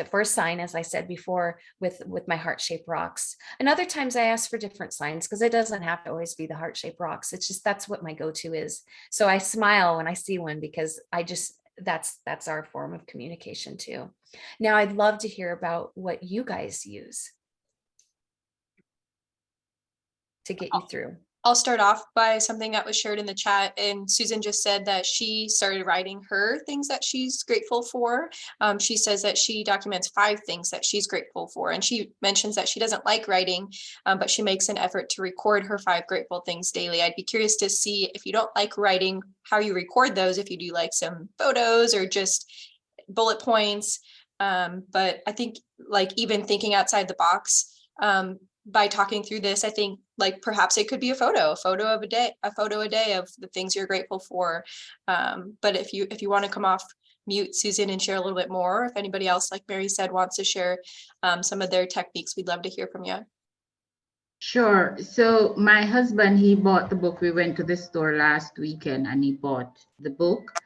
for a sign, as I said before, with my heart-shaped rocks. And other times I ask for different signs, because it doesn't have to always be the heart-shaped rocks. It's just, that's what my go-to is. So I smile when I see one, because that's our form of communication too. Now I'd love to hear about what you guys use to get you through. I'll start off by something that was shared in the chat, and Susan just said that she started writing her things that she's grateful for. She says that she documents 5 things that she's grateful for, and she mentions that she doesn't like writing, but she makes an effort to record her 5 grateful things daily. I'd be curious to see, if you don't like writing, how you record those, if you do like some photos or just bullet points. But I think, like, even thinking outside the box, by talking through this, I think, like, perhaps it could be a photo a day of the things you're grateful for. But if you want to come off mute, Susan, and share a little bit more, if anybody else, like Mary said, wants to share some of their techniques, we'd love to hear from you. Sure. So my husband, he bought the book. We went to the store last weekend and he bought the book,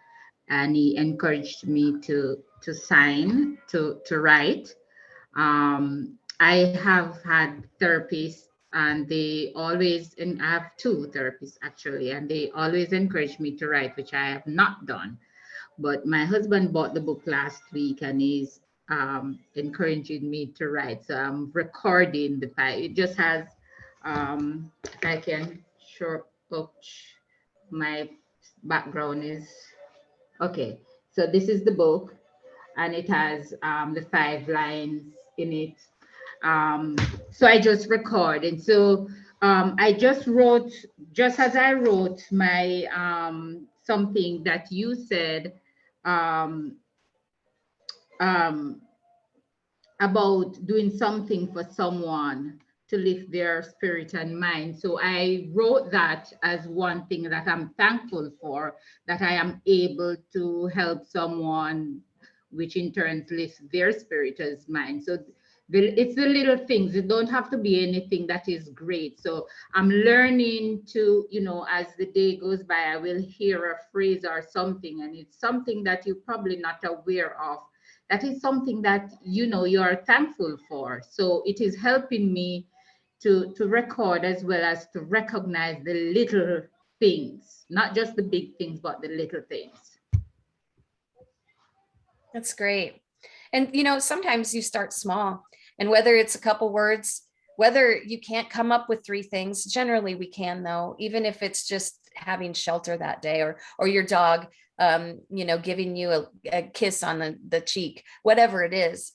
and he encouraged me to sign, to write. I have had therapists, and they always, and I have 2 therapists actually, and they always encourage me to write, which I have not done. But my husband bought the book last week, and he's encouraging me to write. So I'm recording the file. It just has, if I can show up, my background is, okay. So this is the book, and it has the 5 lines in it. So I just record. And so I just wrote, just as I wrote my something that you said, um, um, about doing something for someone to lift their spirit and mind. So I wrote that as one thing that I'm thankful for, that I am able to help someone, which in turn lifts their spirit as mine. So it's the little things. It don't have to be anything that is great. So I'm learning to, you know, as the day goes by, I will hear a phrase or something, and it's something that you're probably not aware of. That is something that, you know, you are thankful for. So it is helping me to record as well as to recognize the little things, not just the big things, but the little things. That's great. And, you know, sometimes you start small, and whether it's a couple words, whether you can't come up with 3 things, generally we can though, even if it's just having shelter that day, or your dog, you know, giving you a kiss on the cheek, whatever it is,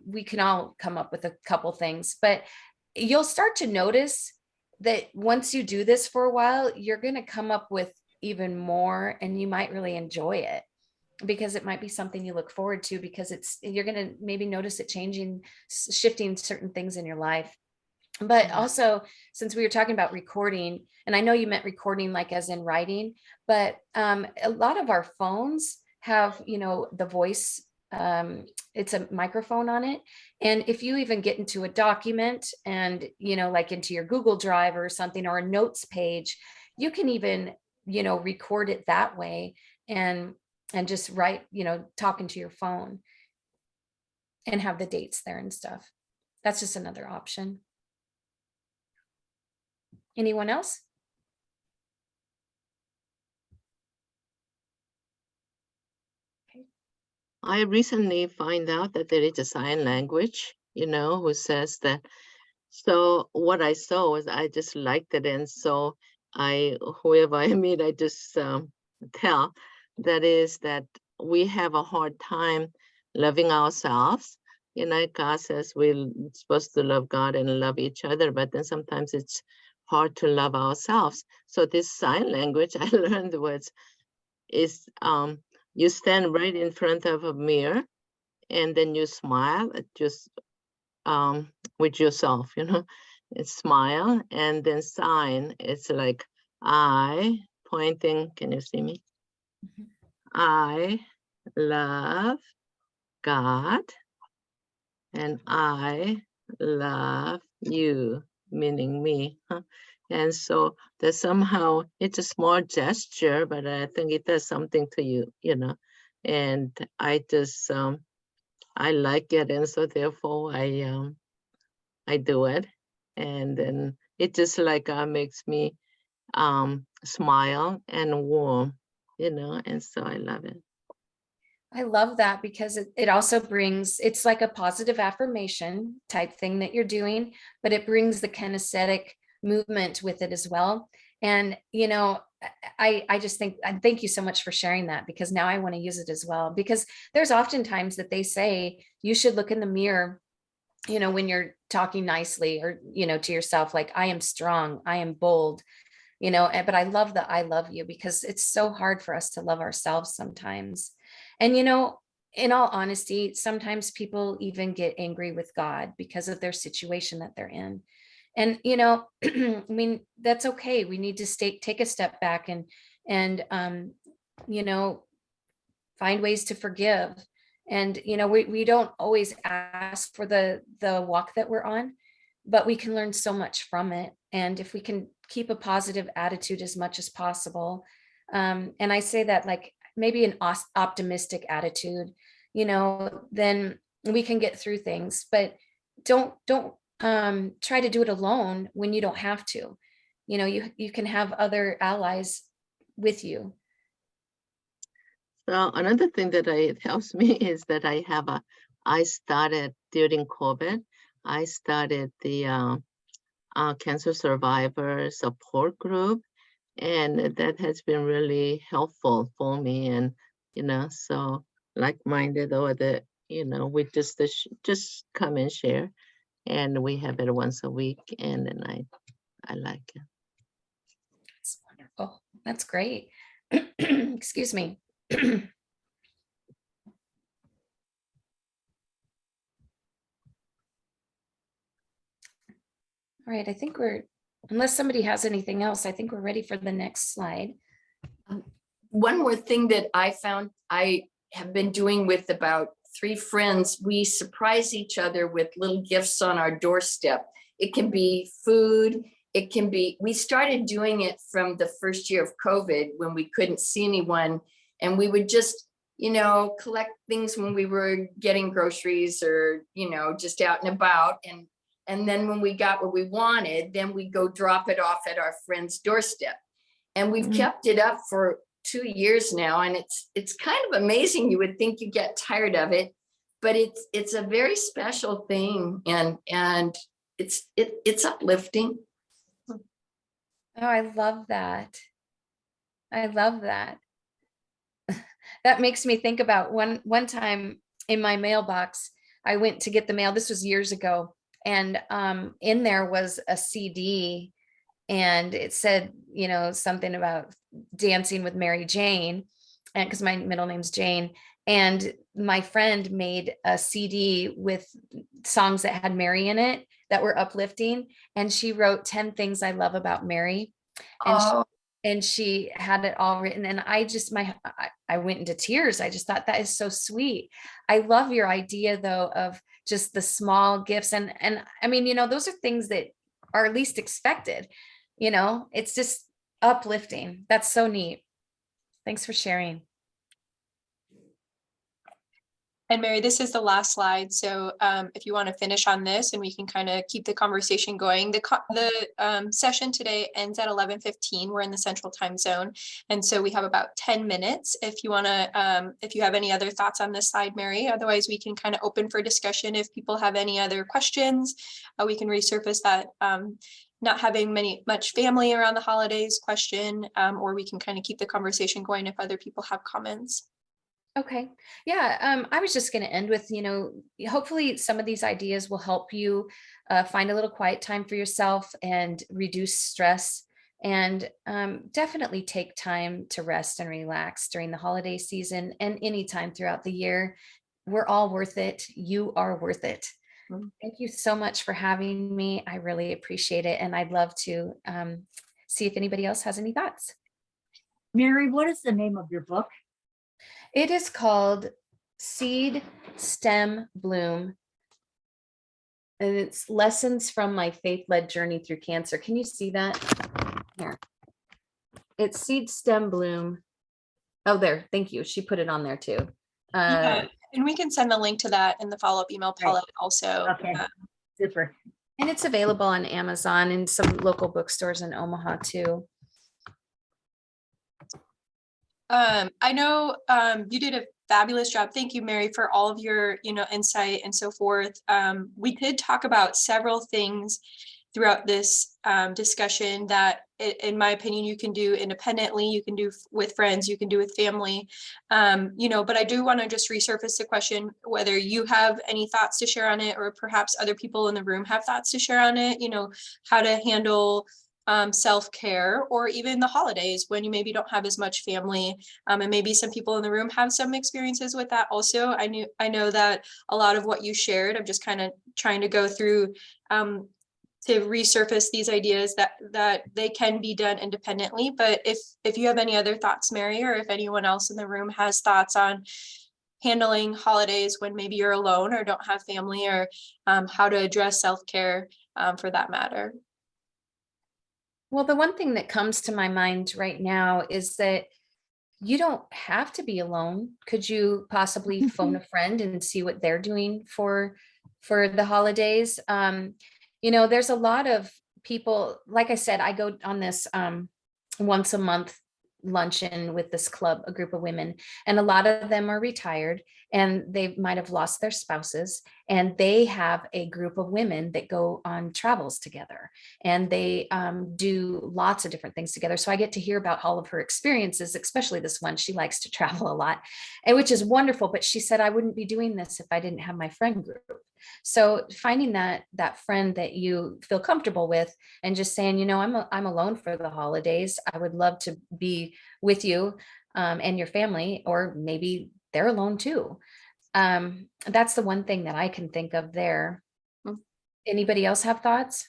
we can all come up with a couple things, but you'll start to notice that once you do this for a while, you're going to come up with even more, and you might really enjoy it, because it might be something you look forward to, because you're going to maybe notice it changing, shifting certain things in your life. But also, since we were talking about recording, and I know you meant recording like as in writing, but a lot of our phones have, you know, the voice, it's a microphone on it. And if you even get into a document and, you know, like into your Google Drive or something, or a notes page, you can even, you know, record it that way, and just write, you know, talking to your phone, and have the dates there and stuff. That's just another option. Anyone else? I recently find out that there is a sign language, you know, who says that. So what I saw was I just liked it. And so whoever I meet, I just tell that is that we have a hard time loving ourselves. You know, God says we're supposed to love God and love each other, but then sometimes it's hard to love ourselves. So this sign language, I learned the words is you stand right in front of a mirror, and then you smile at just with yourself, you know, and smile, and then sign. It's like I pointing. Can you see me? Mhm. I love God, and I love you, meaning me. Huh? And so there's somehow, it's a small gesture, but I think it does something to you, you know. And I just I like it, and so therefore I do it, and then it just like makes me smile and warm, you know, and so I love it. I love that, because it also brings, it's like a positive affirmation type thing that you're doing, but it brings the kinesthetic movement with it as well. And, you know, I just think, thank you so much for sharing that, because now I want to use it as well, because there's often times that they say you should look in the mirror, you know, when you're talking nicely, or, you know, to yourself, like, I am strong, I am bold, you know, but I love the I love you, because it's so hard for us to love ourselves sometimes. And, you know, in all honesty, sometimes people even get angry with God because of their situation that they're in. And, you know, I mean, that's okay. We need to take a step back, and you know, find ways to forgive. And, you know, we don't always ask for the walk that we're on, but we can learn so much from it. And if we can keep a positive attitude as much as possible, and I say that like maybe an optimistic attitude, you know, then we can get through things. But don't try to do it alone when you don't have to. You know, you can have other allies with you. So another thing that it helps me is that I have a I started during COVID. I started the cancer survivor support group, and that has been really helpful for me. And so like-minded, or we just come and share, and we have it once a week, and then I like it. That's wonderful. That's great. Excuse me. All right, I think unless somebody has anything else, I think we're ready for the next slide. One more thing that I found I have been doing with about 3 friends, we surprise each other with little gifts on our doorstep. It can be food. It can be, we started doing it from the first year of COVID when we couldn't see anyone, and we would just, collect things when we were getting groceries or, just out and about. And then when we got what we wanted, then we go drop it off at our friend's doorstep. And we've kept it up for 2 years now, and it's kind of amazing. You would think you get tired of it, but it's a very special thing, and it's uplifting. Oh, I love that. I love that. That makes me think about one time in my mailbox, I went to get the mail. This was years ago, and in there was a CD, and it said, something about dancing with Mary Jane, and because my middle name's Jane, and my friend made a CD with songs that had Mary in it that were uplifting, and she wrote 10 things I love about Mary, and she had it all written, and I went into tears. I just thought that is so sweet. I love your idea though of just the small gifts, and I mean, those are things that are least expected. It's just uplifting. That's so neat. Thanks for sharing. And Mary, this is the last slide. So if you want to finish on this and we can kind of keep the conversation going. The session today ends at 11:15. We're in the Central Time Zone. And so we have about 10 minutes if you want to, if you have any other thoughts on this slide, Mary. Otherwise, we can kind of open for discussion. If people have any other questions, we can resurface that not having much family around the holidays question, or we can kind of keep the conversation going if other people have comments. Okay. Yeah. I was just going to end with, hopefully some of these ideas will help you find a little quiet time for yourself and reduce stress, and definitely take time to rest and relax during the holiday season and anytime throughout the year. We're all worth it. You are worth it. Thank you so much for having me. I really appreciate it. And I'd love to see if anybody else has any thoughts. Mary, what is the name of your book? It is called Seed, Stem, Bloom, and it's lessons from my faith-led journey through cancer. Can you see that? Here. It's Seed, Stem, Bloom. Oh, there. Thank you. She put it on there too. Yeah, and we can send the link to that in the follow-up email, Paula, also. Okay, super. And it's available on Amazon and some local bookstores in Omaha too. I know you did a fabulous job. Thank you, Mary, for all of your, insight and so forth. We did talk about several things throughout this discussion that, in my opinion, you can do independently, you can do with friends, you can do with family, but I do want to just resurface the question, whether you have any thoughts to share on it, or perhaps other people in the room have thoughts to share on it, how to handle self-care, or even the holidays when you maybe don't have as much family, and maybe some people in the room have some experiences with that also. I know that a lot of what you shared, I'm just kind of trying to go through to resurface these ideas that they can be done independently. But if you have any other thoughts, Mary, or if anyone else in the room has thoughts on handling holidays when maybe you're alone or don't have family, or how to address self-care for that matter. Well, the one thing that comes to my mind right now is that you don't have to be alone. Could you possibly phone a friend and see what they're doing for the holidays? There's a lot of people, like I said, I go on this once a month luncheon with this club, a group of women, and a lot of them are retired, and they might have lost their spouses, and they have a group of women that go on travels together, and they do lots of different things together. So I get to hear about all of her experiences, especially this one. She likes to travel a lot, and which is wonderful. But she said, I wouldn't be doing this if I didn't have my friend group. So finding that friend that you feel comfortable with, and just saying, you know, I'm alone for the holidays. I would love to be with you and your family, or maybe they're alone too. That's the one thing that I can think of there. Anybody else have thoughts?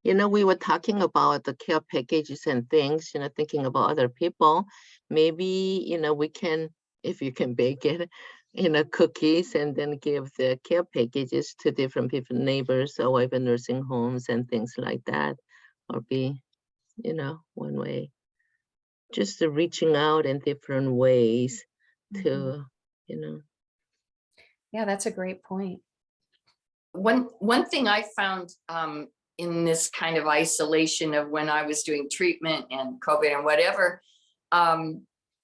You know, we were talking about the care packages and things, you know, thinking about other people. Maybe, you know, we can, if you can bake it, you know, cookies, and then give the care packages to different people, neighbors, or even nursing homes and things like that, or be, you know, one way. Just reaching out in different ways to, you know. Yeah, that's a great point. One thing I found in this kind of isolation of when I was doing treatment and COVID and whatever,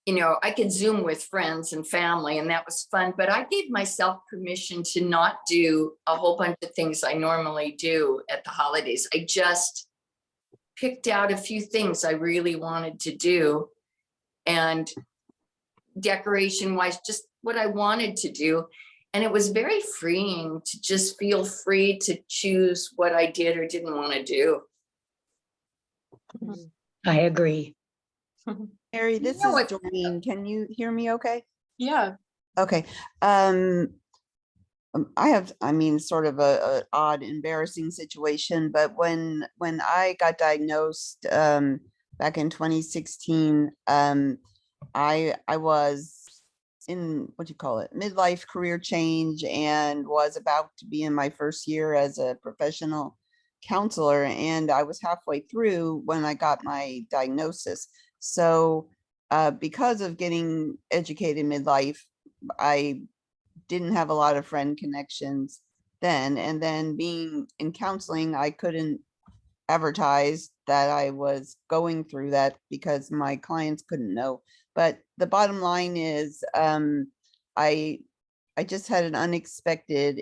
you know, I could Zoom with friends and family, and that was fun, but I gave myself permission to not do a whole bunch of things I normally do at the holidays. I just picked out a few things I really wanted to do, and decoration wise, just what I wanted to do. And it was very freeing to just feel free to choose what I did or didn't want to do. I agree. Mary, this know is what- Doreen. Can you hear me okay? Yeah. Okay. I have, I mean, sort of a odd, embarrassing situation, but when I got diagnosed back in 2016, I was in, what do you call it, midlife career change, and was about to be in my first year as a professional counselor, and I was halfway through when I got my diagnosis. So because of getting educated midlife, I didn't have a lot of friend connections then, and then being in counseling, I couldn't advertise that I was going through that because my clients couldn't know. But the bottom line is, I just had an unexpected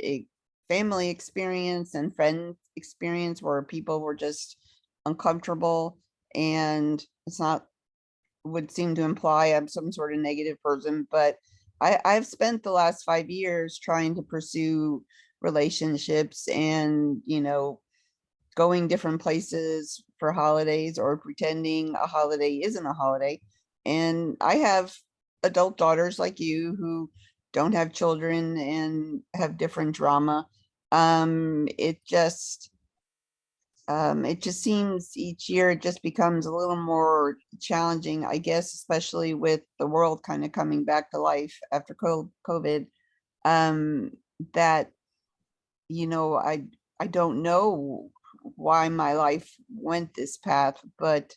family experience and friend experience where people were just uncomfortable, and it's not, would seem to imply I'm some sort of negative person, but I've spent the last 5 years trying to pursue relationships and, you know, going different places for holidays or pretending a holiday isn't a holiday. And I have adult daughters like you who don't have children and have different drama. It just seems each year it just becomes a little more challenging, I guess, especially with the world kind of coming back to life after COVID, that, you know, I don't know why my life went this path, but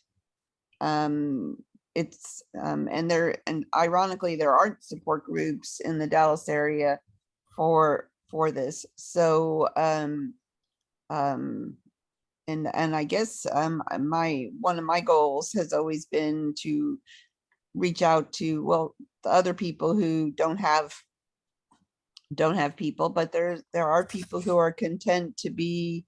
it's and ironically there aren't support groups in the Dallas area for this. So and I guess one of my goals has always been to reach out to, well, the other people who don't have people, but there are people who are content to be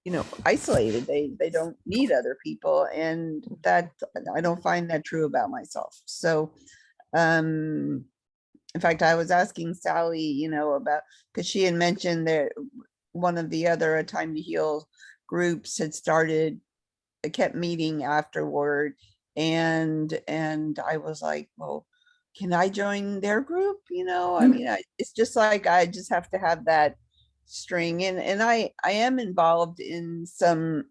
you know, isolated. They don't need other people, and that, I don't find that true about myself. So in fact, I was asking Sally, you know, about, because she had mentioned that one of the other A Time to Heal groups had started, they kept meeting afterward, and I was like, well, can I join their group? You know, I mean, it's just like, I just have to have that string, and I am involved in some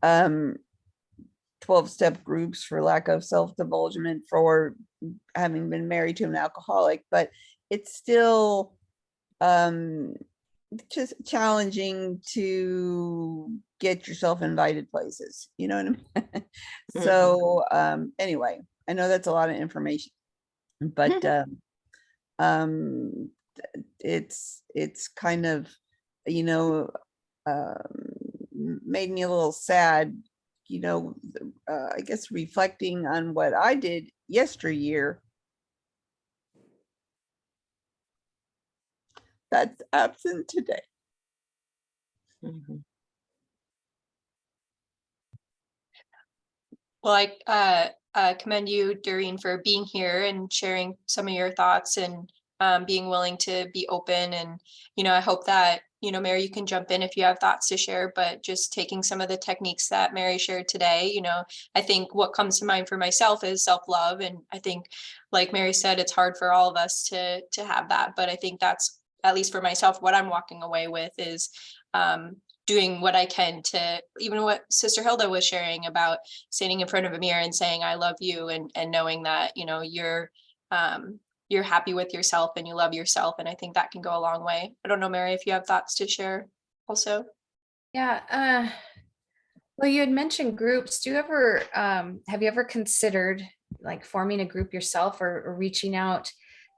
12-step groups for lack of self-divulgement for having been married to an alcoholic, but it's still just challenging to get yourself invited places, you know what I mean? So anyway, I know that's a lot of information, but it's kind of, you know, made me a little sad, you know, I guess reflecting on what I did yesteryear, that's absent today. Mhm. Well, I commend you, Doreen, for being here and sharing some of your thoughts and being willing to be open. And, I hope that, Mary, you can jump in if you have thoughts to share, but just taking some of the techniques that Mary shared today, I think what comes to mind for myself is self-love. And I think, like Mary said, it's hard for all of us to have that. But I think that's, at least for myself, what I'm walking away with is doing what I can to, even what Sister Hilda was sharing about standing in front of a mirror and saying, I love you, and knowing that, you're happy with yourself and you love yourself. And I think that can go a long way. I don't know, Mary, if you have thoughts to share also. Yeah. Well, you had mentioned groups. Do you ever, have you ever considered like forming a group yourself or reaching out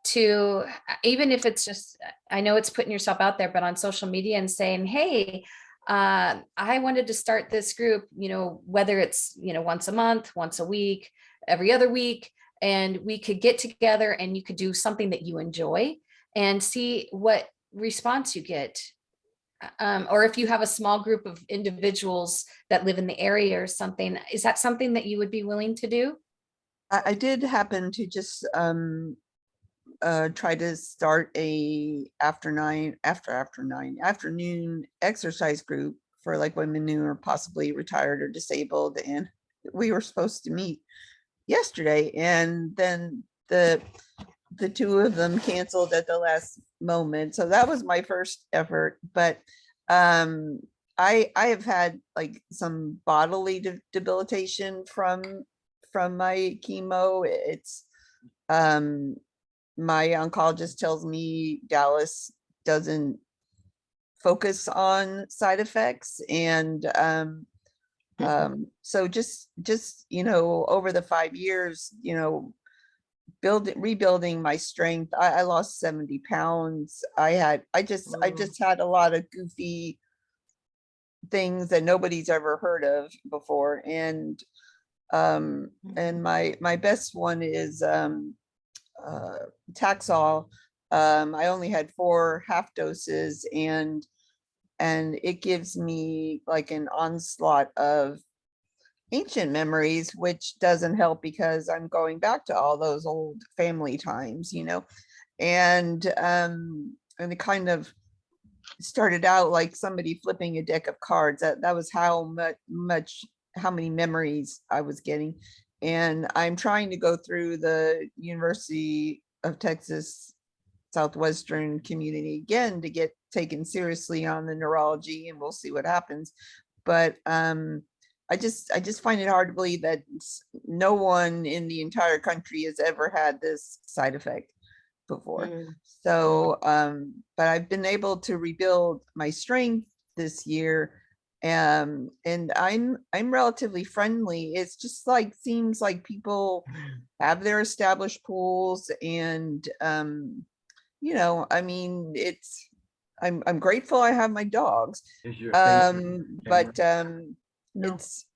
to, even if it's just, I know it's putting yourself out there, but on social media and saying, hey, I wanted to start this group, whether it's, once a month, once a week, every other week, and we could get together and you could do something that you enjoy and see what response you get. Or if you have a small group of individuals that live in the area or something, is that something that you would be willing to do? I did happen to just try to start a afternoon exercise group for like women who are possibly retired or disabled, and we were supposed to meet yesterday, and then the two of them canceled at the last moment. So that was my first effort. But I have had like some bodily debilitation from my chemo. It's my oncologist tells me Dallas doesn't focus on side effects, and so just over the 5 years, rebuilding my strength, I lost 70 pounds. I just had a lot of goofy things that nobody's ever heard of before, and my best one is Taxol. I only had 4 half doses, and it gives me like an onslaught of ancient memories, which doesn't help because I'm going back to all those old family times, and it kind of started out like somebody flipping a deck of cards. That was how many memories I was getting. And I'm trying to go through the University of Texas Southwestern community again to get taken seriously on the neurology, and we'll see what happens. But I just find it hard to believe that no one in the entire country has ever had this side effect before. So, but I've been able to rebuild my strength this year. And I'm relatively friendly. It's just like, seems like people have their established pools, and I mean, I'm grateful I have my dogs. But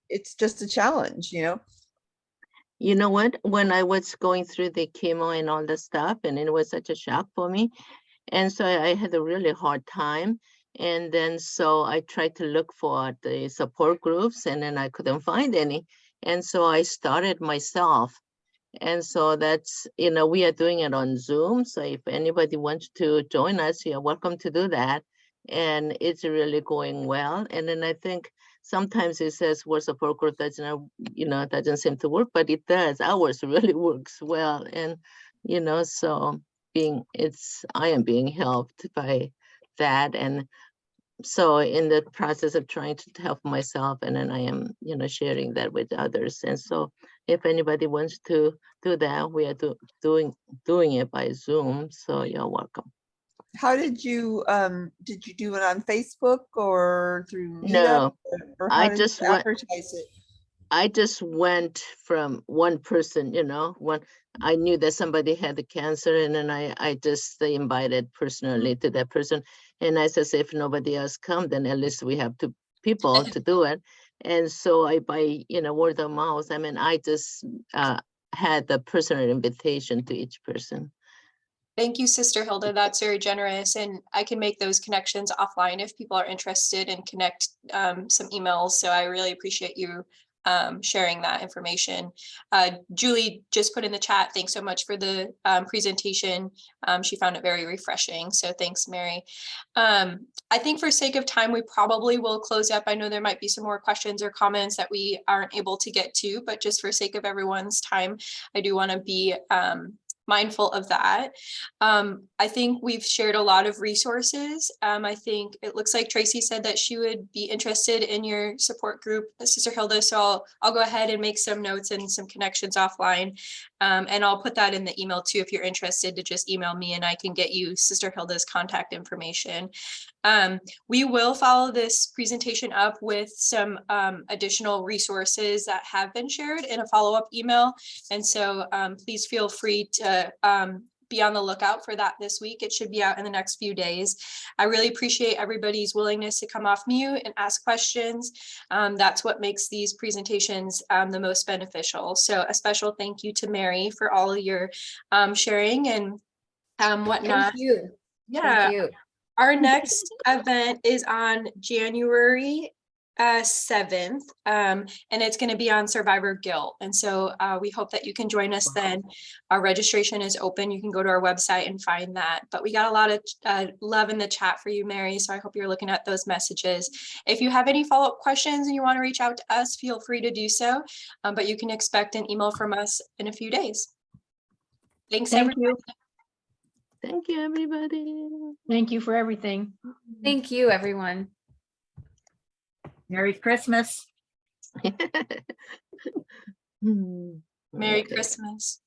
it's just a challenge, You know what? When I was going through the chemo and all the stuff, and it was such a shock for me. And so I had a really hard time. And then so I tried to look for the support groups, and then I couldn't find any. And so I started myself. And so that's, we are doing it on Zoom. So if anybody wants to join us, you're welcome to do that. And it's really going well. And then I think sometimes it says word support group doesn't seem to work, but it does. Ours really works well. And, so I am being helped by that. And so in the process of trying to help myself, and then I am, sharing that with others. And so if anybody wants to do that, we are doing it by Zoom. So you're welcome. How did you do it on Facebook or through Meetup? No, or how did you advertise it? I just went from one person, I knew that somebody had the cancer, and then I just invited personally to that person. And I said, if nobody else come, then at least we have 2 people to do it. And so by word of mouth, I mean, I just had the personal invitation to each person. Thank you, Sister Hilda. That's very generous. And I can make those connections offline if people are interested and connect some emails. So I really appreciate you sharing that information. Julie just put in the chat, thanks so much for the presentation. She found it very refreshing. So thanks, Mary. I think for sake of time, we probably will close up. I know there might be some more questions or comments that we aren't able to get to, but just for sake of everyone's time, I do want to be mindful of that. I think we've shared a lot of resources. I think it looks like Tracy said that she would be interested in your support group, Sister Hilda. So I'll go ahead and make some notes and some connections offline. And I'll put that in the email too, if you're interested to just email me and I can get you Sister Hilda's contact information. We will follow this presentation up with some additional resources that have been shared in a follow-up email. And so please feel free to be on the lookout for that this week. It should be out in the next few days. I really appreciate everybody's willingness to come off mute and ask questions. That's what makes these presentations the most beneficial. So a special thank you to Mary for all of your sharing and whatnot. Thank you. Yeah. Thank you. Our next event is on January 7th, and it's going to be on survivor guilt. And so we hope that you can join us then. Our registration is open. You can go to our website and find that. But we got a lot of love in the chat for you, Mary. So I hope you're looking at those messages. If you have any follow-up questions and you want to reach out to us, feel free to do so. But you can expect an email from us in a few days. Thanks, Thank everyone. you. Thank you, everybody. Thank you for everything. Thank you, everyone. Merry Christmas. Merry Okay. Christmas.